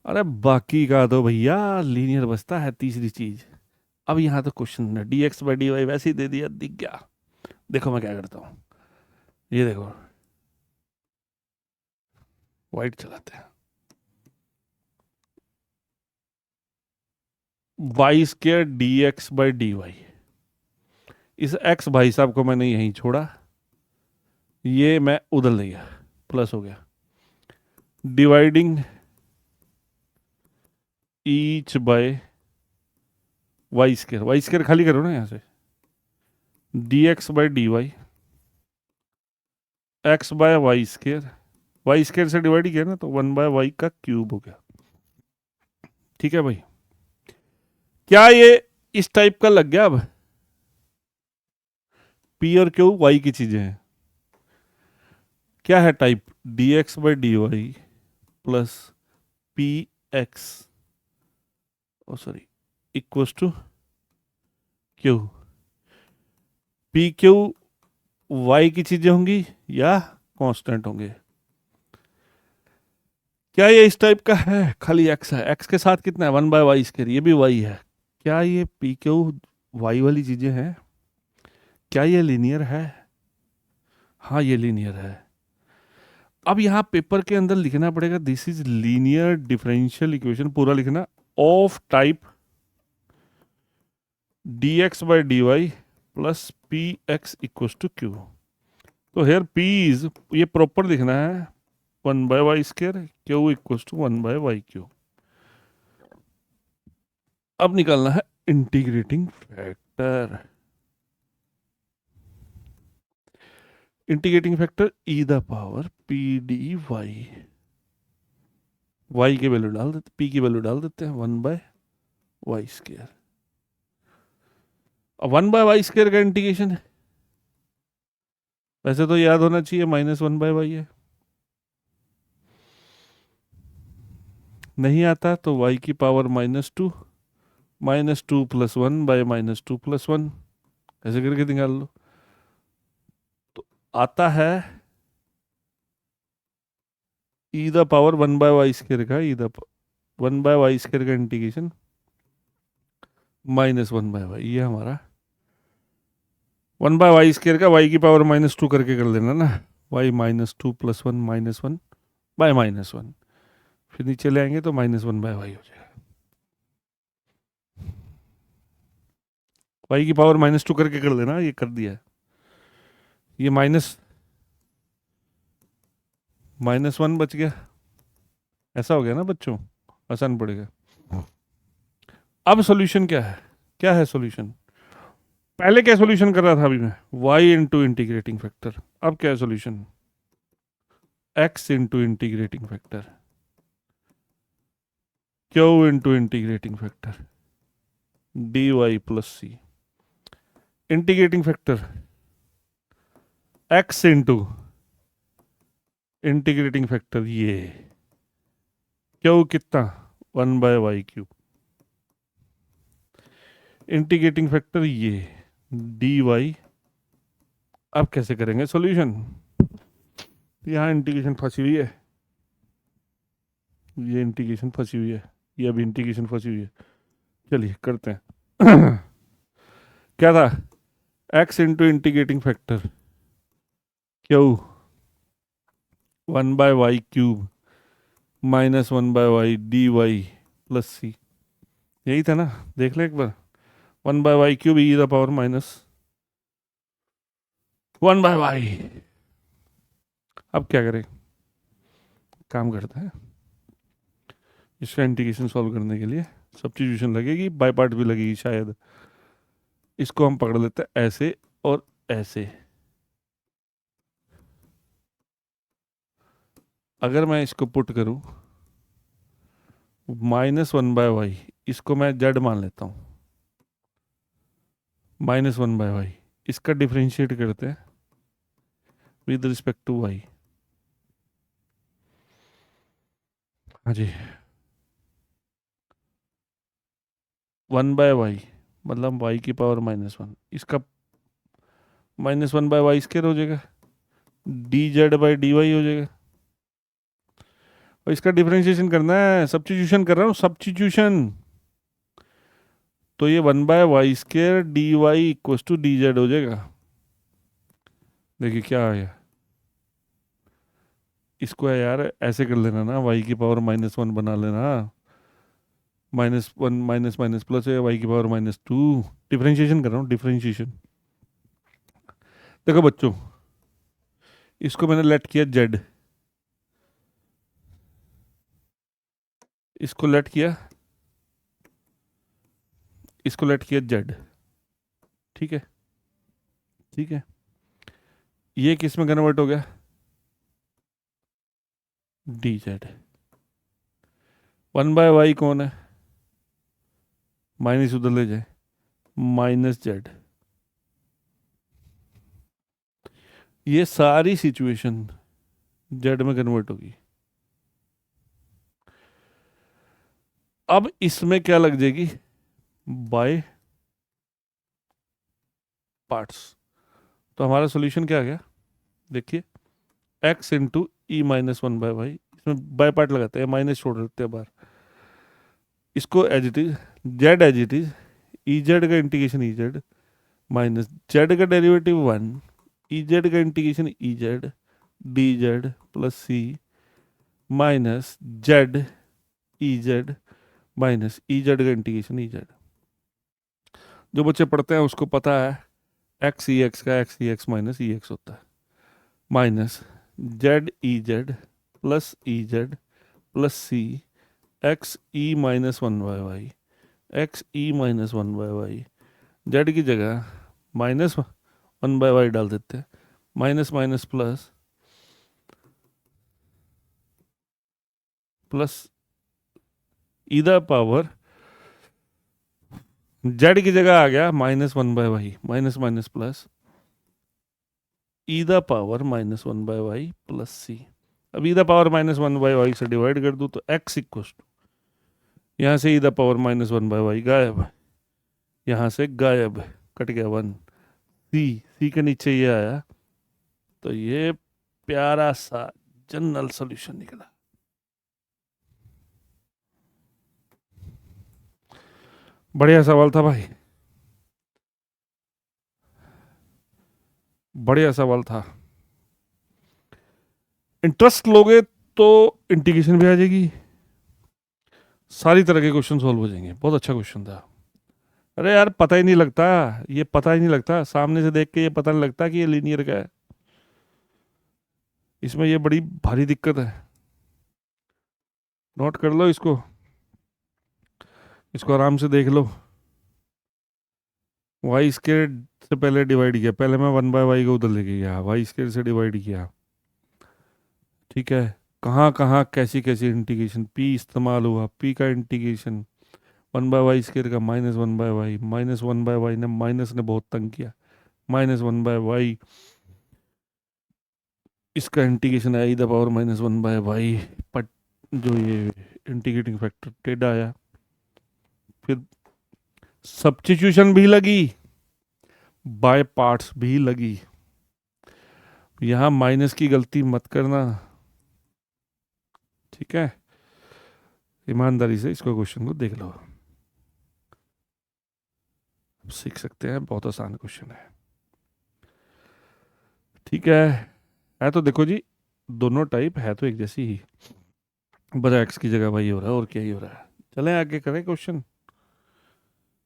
अरे बाकी का तो भैया लीनियर बचता है, तीसरी चीज। अब यहाँ तो क्वेश्चन है, d x by d y वैसे ही दे दिया, दिख गया। देखो मैं क्या करता हूँ, ये देखो, वाइट चलाते हैं, y square d x by d y, इस एक्स भाई साहब को मैंने यहीं छोड़ा, ये मैं उधर ले गया, प्लस हो गया, dividing each by y square खाली करो ना यहाँ से, d x by d y, x by y square से डिवाइड किया ना तो 1/y का क्यूब हो गया। ठीक है भाई, क्या ये इस टाइप का लग गया? अब पी और क्यू वाई की चीजें हैं, क्या है type? D x by d y plus p x, oh sorry, equals to Q. P q y की चीजें होंगी या कांस्टेंट होंगे? क्या ये इस टाइप का है? खाली एक्स है, एक्स के साथ कितना है? 1/y स्क्वायर, ये भी वाई है। क्या ये पी क्यू वाई वाली चीजें हैं? क्या ये लीनियर है? हाँ ये लीनियर है। अब यहाँ पेपर के अंदर लिखना पड़ेगा this is linear differential equation, पूरा लिखना, of type d x by d y plus p x equal to q. तो हेयर पी इज, ये प्रॉपर लिखना है 1/y square, q equal to 1/y q. अब निकालना है integrating factor. Integrating factor e the power p d y, y की value डाल देते, पी की वैल्यू डाल देते हैं 1/y स्क्वायर। अब 1/y स्क्वायर का इंटीग्रेशन है, वैसे तो याद होना चाहिए -1/y है, नहीं आता तो y की पावर -2, -2 + 1 बाय -2 + 1, ऐसे करके निकाल लो। तो आता है ई द पावर 1/y स्क्वायर का, ई द 1/y स्क्वायर का इंटीग्रेशन -1/y, ये हमारा 1/y स्क्वायर का y की पावर -2 करके कर देना ना, y -2 + 1 -1 बाय -1, फिर नीचे ले आएंगे तो -1/y हो जाएगा। y की पावर -2 करके कर देना, ये कर दिया है, ये -1 बच गया, ऐसा हो गया ना बच्चों, आसान पड़ेगा। अब सॉल्यूशन क्या है? क्या है सॉल्यूशन? पहले क्या सॉल्यूशन कर रहा था अभी मैं? y into integrating factor. अब क्या है solution? x into integrating factor, q into integrating factor, dy plus सी। Integrating factor x into integrating factor, ये q कितना? 1/y cube. इंटीग्रेटिंग फैक्टर ये dy। अब कैसे करेंगे सॉल्यूशन? यहाँ इंटीग्रेशन फंसी हुई है, ये इंटीग्रेशन फंसी हुई है, ये अभी इंटीग्रेशन फंसी हुई है। चलिए करते हैं। क्या था? x into integrating factor q 1/y cube -1/y dy plus C, यही था ना? देख ले एक बार, 1/y cube e the power -1/y। अब क्या करें? काम करता है, इसका इंटीग्रेशन सॉल्व करने के लिए सब्स्टिट्यूशन लगेगी, बाय पार्ट भी लगेगी शायद। इसको हम पकड़ लेते हैं ऐसे और ऐसे। अगर मैं इसको पुट करूं -1/y, इसको मैं z मान लेता हूं, -1/y, इसका डिफरेंशिएट करते हैं विद रिस्पेक्ट टू y। हाँ जी, 1/y मतलब y की पावर -1, इसका -1/y स्क्वायर हो जाएगा, dz/dy हो जाएगा, और इसका डिफरेंशिएशन करना है, सब्स्टिट्यूशन कर रहा हूँ, सब्स्टिट्यूशन। तो ये 1/y square dy equal to dz हो जाएगा। देखिए क्या आया, इसको है यार ऐसे कर लेना ना, y की पावर -1 बना लेना, -1 माइनस माइनस प्लस है, y की पावर -2, डिफरेंशिएशन कर रहा हूँ, डिफरेंशिएशन। देखो बच्चों, इसको मैंने लेट किया z, इसको लेट किया, इसको लेट किया जेड, ठीक है, ठीक है, ये किस में कन्वर्ट हो गया, डी जेड। 1/y कौन है, माइनस उधर ले जाए, माइनस जेड। ये सारी सिचुएशन जेड में कन्वर्ट होगी। अब इसमें क्या लग जाएगी, बाय पार्ट्स। तो हमारा सॉल्यूशन क्या आ गया, देखिए, x into e minus 1/y, इसमें बाय पार्ट लगाते हैं, माइनस छोड़ देते हैं बाहर, इसको as it is, z as it is, e z का integration e z minus z का डेरिवेटिव 1, ई जेड का integration e z d z plus C minus z e z minus e z का integration e z. जो बच्चे पढ़ते हैं उसको पता है एक्स ई एक्स का x e x minus e x होता है, minus z e z plus e z plus सी x e minus 1/y, x e minus 1/y, z की जगह माइनस 1/y डाल देते हैं, minus minus plus plus e the power, z की जगह आ गया minus 1/y, minus minus plus e the power minus 1/y plus सी। अब e the power minus 1/y से डिवाइड कर दूं तो x इक्वल टू, यहाँ से ई द पावर माइनस 1/y गायब, यहाँ से गायब, कट गया 1, सी के नीचे ये आया, तो ये प्यारा सा जनरल सॉल्यूशन निकला। बढ़िया सवाल था भाई, बढ़िया सवाल था। इंटरेस्ट लोगे तो इंटीग्रेशन भी आ जाएगी, सारी तरह के क्वेश्चन सॉल्व हो जाएंगे। बहुत अच्छा क्वेश्चन था। अरे यार पता ही नहीं लगता, ये पता ही नहीं लगता, सामने से देख के ये पता नहीं लगता कि ये लीनियर का है। इसमें ये बड़ी भारी दिक्कत है, नोट कर लो इसको, इसको आराम से देख लो। वाई स्केयर से पहले डिवाइड किया, पहले मैं 1/y को उधर लेके गया, वाई स्केयर से डिवाइड किया, ठीक है, कहाँ कहाँ कैसी कैसी इंटीग्रेशन, पी इस्तेमाल हुआ, पी का इंटीग्रेशन 1/y स्केयर का माइनस 1/y, माइनस 1/y ने, माइनस ने बहुत तंग किया, माइनस 1/y, इसका इंटीग्रेशन आया e the power minus 1/y, but जो ये इंटीग्रेटिंग फैक्टर टेढ़ा आया, फिर सब्स्टिट्यूशन भी लगी, बाय पार्ट्स भी लगी। यहां माइनस की गलती मत करना, ठीक है, ईमानदारी से इसको क्वेश्चन को देख लो, सीख सकते हैं, बहुत आसान क्वेश्चन है, ठीक है तो देखो जी, दोनों टाइप है तो एक जैसी ही, बस एक्स की जगह वही हो रहा है और क्या ही हो रहा है। चलें आगे करें क्वेश्चन,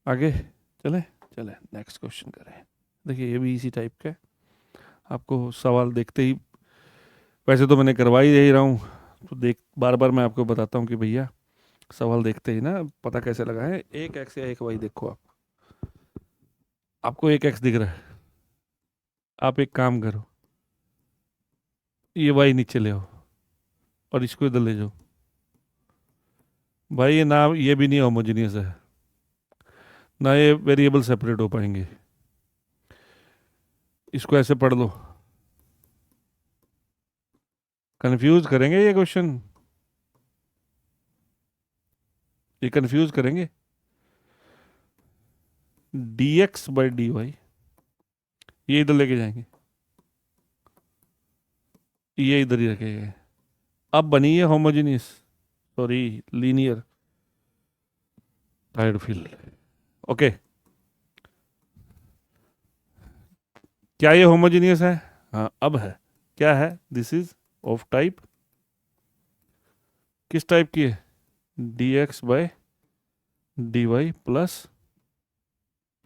आगे चलें, चलें नेक्स्ट क्वेश्चन करें। देखिए ये भी इसी टाइप का है, आपको सवाल देखते ही, वैसे तो मैंने करवा ही रहा हूँ, तो देख बार बार मैं आपको बताता हूँ कि भैया सवाल देखते ही ना पता कैसे लगा है। एक एक्स या एक वाई देखो, आप, आपको एक एक्स दिख रहा है, आप एक काम करो, ये वाई नीचे ले आओ और इसको इधर ले जाओ। भाई ये ना, ये भी नहीं होमोजीनियस है ना, ये वेरिएबल सेपरेट हो पाएंगे, इसको ऐसे पढ़ लो, कंफ्यूज करेंगे ये क्वेश्चन, ये कंफ्यूज करेंगे। dx/dy ये इधर लेके जाएंगे, ये इधर ही रखेंगे, अब बनी है homogeneous, sorry linear tide field. Okay, क्या ये होमोजीनियस है, हाँ अब है, क्या है, दिस इज ऑफ टाइप, किस टाइप की है, dx/dy plus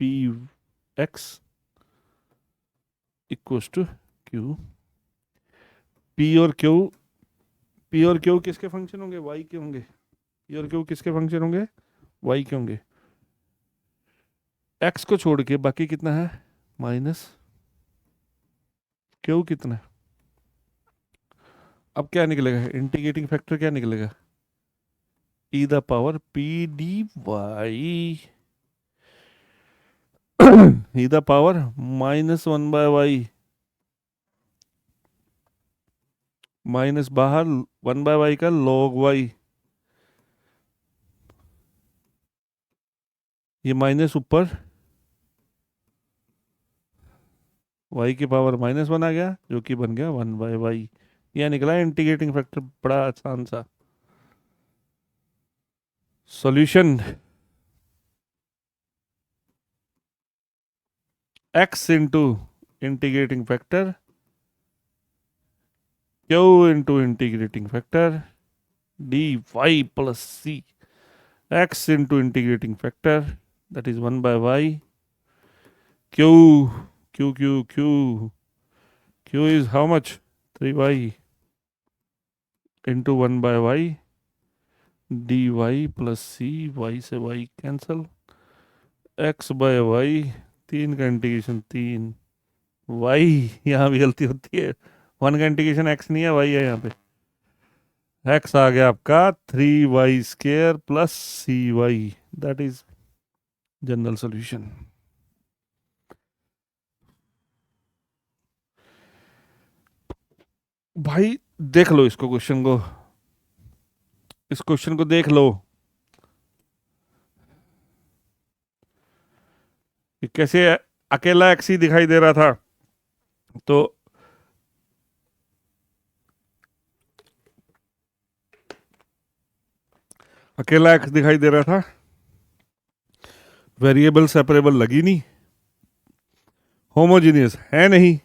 px equals to q। p और q किसके फंक्शन होंगे, y के होंगे, p और q किसके फंक्शन होंगे, y के होंगे। एक्स को छोड़ के बाकी कितना है, माइनस क्यू कितना है। अब क्या निकलेगा, इंटीग्रेटिंग फैक्टर क्या निकलेगा, e the power p d y, e the power -1/y, minus बाहर 1/y का log y, ये माइनस ऊपर y की पावर -1 आ गया, जो कि बन गया 1/y। यह निकला इंटीग्रेटिंग फैक्टर, बड़ा आसान सा solution. x into integrating factor, q into integrating factor, dy plus c, x into integrating factor that is 1/y, q q is how much, 3y into 1/y, dy plus c, y से y cancel, x by y, 3 का integration 3, y यहाँ भी गलती होती है, 1 का integration x नहीं है, y है यहाँ पे, x आ गया आपका 3y² plus cy, that is general solution. भाई देख लो इसको, क्वेश्चन को, इस क्वेश्चन को देख लो कि कैसे अकेला एक्स ही दिखाई दे रहा था, तो अकेला एक्स दिखाई दे रहा था, वेरिएबल सेपरेबल लगी नहीं, होमोजीनियस है नहीं,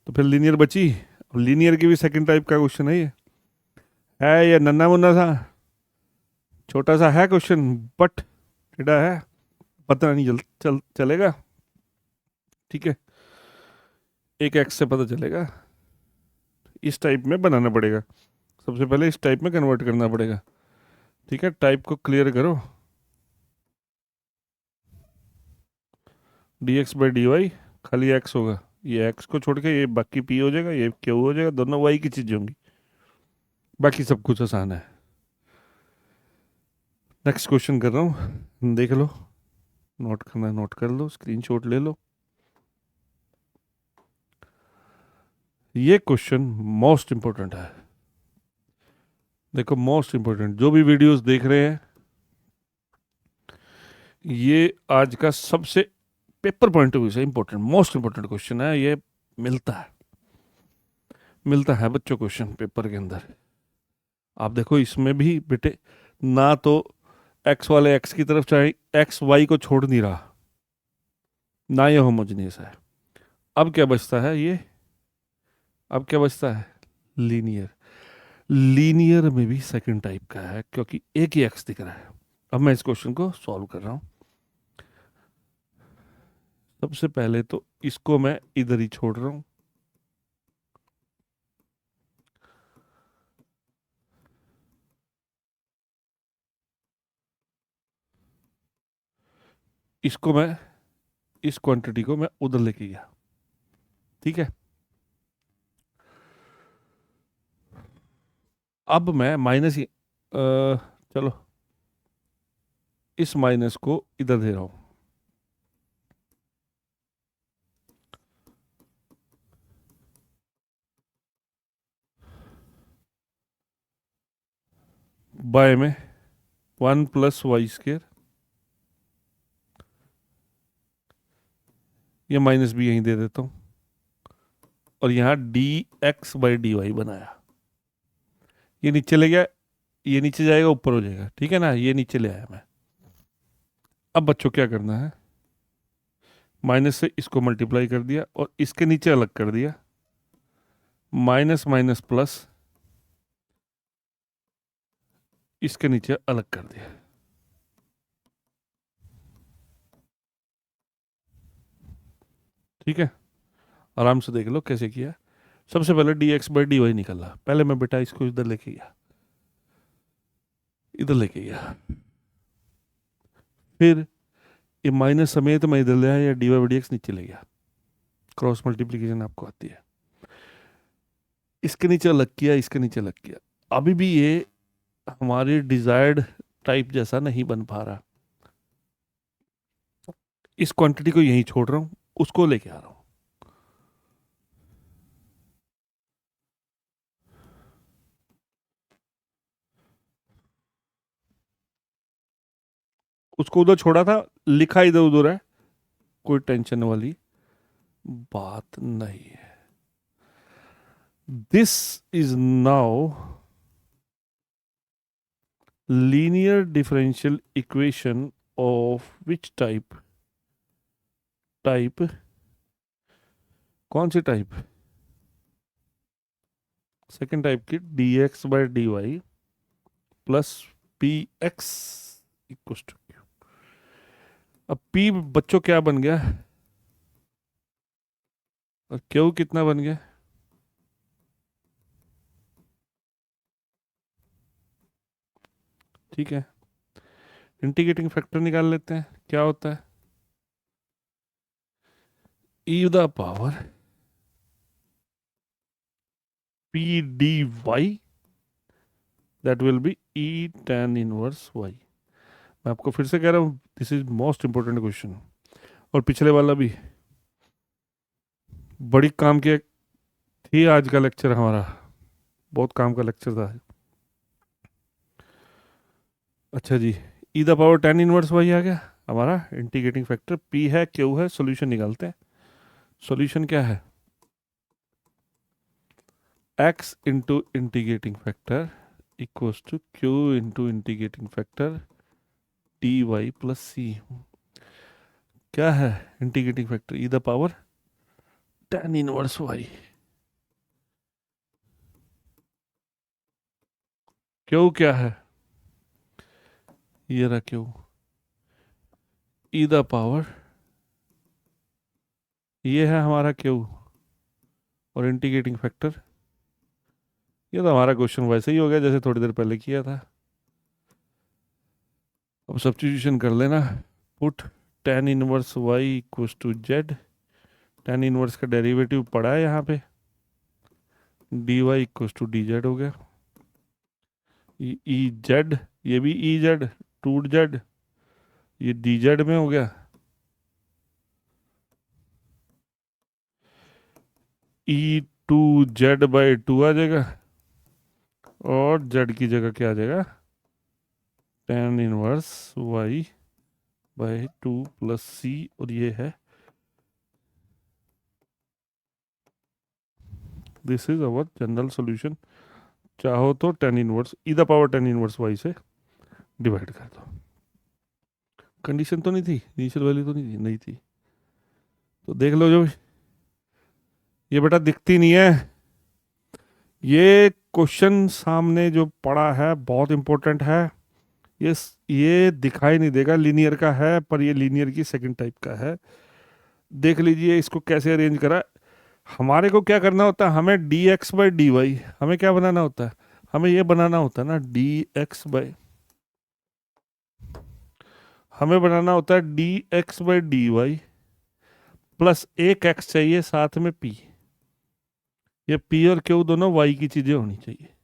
तो फिर लीनियर बची। लीनियर की भी सेकंड टाइप का क्वेश्चन है ये, है ये नन्ना मुन्ना सा छोटा सा है क्वेश्चन, बट टेढ़ा है, पता नहीं चलेगा, ठीक है, एक एक्स से पता चलेगा। इस टाइप में बनाना पड़ेगा, सबसे पहले इस टाइप में कन्वर्ट करना पड़ेगा, ठीक है। टाइप को क्लियर करो, dx बाई dy खाली x होगा, ये x को छोड़ के ये बाकी p हो जाएगा, ये q हो जाएगा, दोनों y की चीजें होंगी, बाकी सब कुछ आसान है। नेक्स्ट क्वेश्चन कर रहा हूँ, देख लो, नोट करना नोट कर लो, स्क्रीनशॉट ले लो। ये क्वेश्चन मोस्ट इंपॉर्टेंट है, देखो मोस्ट इंपॉर्टेंट, जो भी वीडियोस देख रहे हैं, ये आज का सबसे पेपर पॉइंट ऑफ व्यू से इंपॉर्टेंट, मोस्ट इंपॉर्टेंट क्वेश्चन है। ये मिलता है बच्चों क्वेश्चन पेपर के अंदर। आप देखो इसमें भी बेटे, ना तो एक्स वाले एक्स की तरफ चाहे, एक्स वाई को छोड़ नहीं रहा, ना ये होमोजेनियस है। अब क्या बचता है ये, अब क्या बचता है, लीनियर। लीनियर में भी सेकंड टाइप का है, क्योंकि एक ही एक्स दिख रहा है। अब मैं इस क्वेश्चन को सॉल्व कर रहा हूं। सबसे पहले तो इसको मैं इधर ही छोड़ रहा हूं, इसको मैं, इस क्वांटिटी को मैं उधर लेके गया, ठीक है। अब मैं माइनस ही चलो इस माइनस को इधर दे रहा हूं, बाय में 1 प्लस y², ये माइनस भी यहीं दे देता हूं, और यहां dx बाई dy बनाया, ये नीचे ले गया, ये नीचे जाएगा ऊपर हो जाएगा, ठीक है ना, ये नीचे ले आया मैं। अब बच्चों क्या करना है, माइनस से इसको मल्टीप्लाई कर दिया और इसके नीचे अलग कर दिया, माइनस माइनस प्लस इसके नीचे अलग कर दिया, ठीक है। आराम से देख लो कैसे किया। सबसे पहले dx बाई dy निकला, पहले मैं बेटा इसको इधर लेके गया, इधर लेके गया, फिर ये माइनस समेत मैं इधर ले आया या d Y by D x नीचे ले गया, क्रॉस मल्टीप्लीकेशन आपको आती है। इसके नीचे अलग किया, इसके नीचे अलग किया, अभी भी ये हमारी डिजायर्ड टाइप जैसा नहीं बन पा रहा। इस क्वांटिटी को यहीं छोड़ रहा हूं, उसको लेके आ रहा हूं। उसको उधर छोड़ा था, लिखा इधर उधर है, कोई टेंशन वाली बात नहीं है। This is now linear differential equation of which type? Type कौन सी टाइप? सेकेंड टाइप की, d x by d y plus p x equal to q. अब पी बच्चों क्या बन गया और क्यू कितना बन गया? ठीक है, इंटीग्रेटिंग फैक्टर निकाल लेते हैं, क्या होता है? ई the power p d y that will be e tan inverse y. मैं आपको फिर से कह रहा हूं, this is most important question. और पिछले वाला भी बड़ी काम की थी, आज का लेक्चर हमारा बहुत काम का लेक्चर था। अच्छा जी, e the power tan inverse y आ गया हमारा इंटीग्रेटिंग फैक्टर, पी है क्यू है, सॉल्यूशन निकालते हैं। सॉल्यूशन क्या है? x into integrating factor equals to q into integrating factor d y plus C. क्या है integrating factor? E the power tan inverse y. Q क्या है? ये रहा क्यू, ई द पावर, ये है हमारा क्यू, और इंटीग्रेटिंग फैक्टर, ये तो हमारा क्वेश्चन वैसे ही हो गया जैसे थोड़ी देर पहले किया था। अब सब्स्टिट्यूशन कर लेना, put tan inverse y equals to z, tan inverse का डेरिवेटिव पड़ा है यहाँ पे, dy equals to d z हो गया, ई जेड, ये भी ई जेड, टू जेड, ये डी जेड में हो गया, e two z by two आ जाएगा, और जेड की जगह क्या आ जाएगा? tan inverse y by two plus C, और ये है, this is our general solution. चाहो तो tan inverse E the power tan inverse y से डिवाइड कर दो। कंडीशन तो नहीं थी, इनिशियल वैल्यू तो नहीं थी, तो देख लो। जो ये बेटा दिखती नहीं है, ये क्वेश्चन सामने जो पड़ा है बहुत इंपॉर्टेंट है। ये ये दिखाई नहीं देगा, लीनियर का है, पर ये लीनियर की सेकंड टाइप का है। देख लीजिए इसको कैसे अरेंज करा। हमारे को क्या करना होता है? हमें d x by d y, हमें क्या बनाना होता है? हमें ये बनाना होता है ना, डी एक्स बाई, हमें बनाना होता है d x by d y plus एक एक्स चाहिए साथ में पी। ये पी और क्यू दोनों वाई की चीजें होनी चाहिए।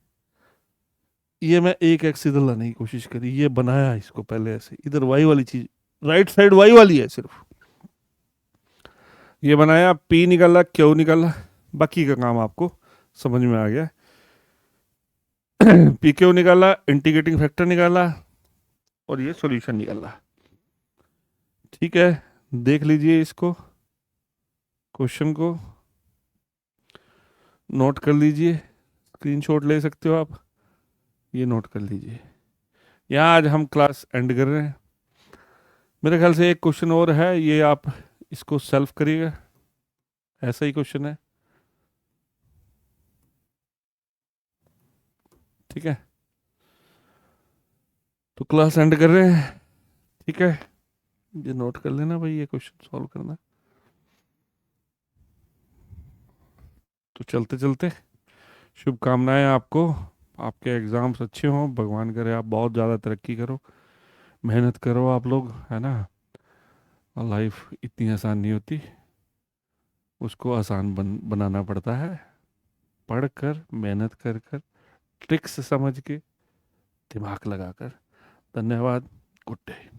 ये मैं एक एक्स इधर लाने की कोशिश करी, ये बनाया इसको पहले ऐसे, इधर वाई वाली चीज, राइट साइड वाई वाली है सिर्फ, ये बनाया, पी निकाला, क्यू निकाला, बाकी का काम आपको समझ में आ गया। पी क्यू निकाला, इंटीग्रेटिंग फैक्टर निकाला, और ये सॉल्यूशन निकाला। ठीक है, देख लीजिए इसको, क्वेश्चन को नोट कर लीजिए, स्क्रीनशॉट ले सकते हो आप, ये नोट कर लीजिए। यहाँ आज हम क्लास एंड कर रहे हैं। मेरे ख्याल से एक क्वेश्चन और है, ये आप इसको सेल्फ करिएगा, ऐसा ही क्वेश्चन है। ठीक है, तो क्लास एंड कर रहे हैं। ठीक है, ये नोट कर लेना भाई, ये क्वेश्चन सॉल्व करना है। तो चलते चलते शुभकामनाएं आपको, आपके एग्ज़ाम्स अच्छे हों, भगवान करे आप बहुत ज़्यादा तरक्की करो, मेहनत करो आप लोग, है ना। और लाइफ इतनी आसान नहीं होती, उसको आसान बनाना पड़ता है, पढ़ कर, मेहनत कर कर, ट्रिक्स समझ के, दिमाग लगाकर। धन्यवाद। Good day.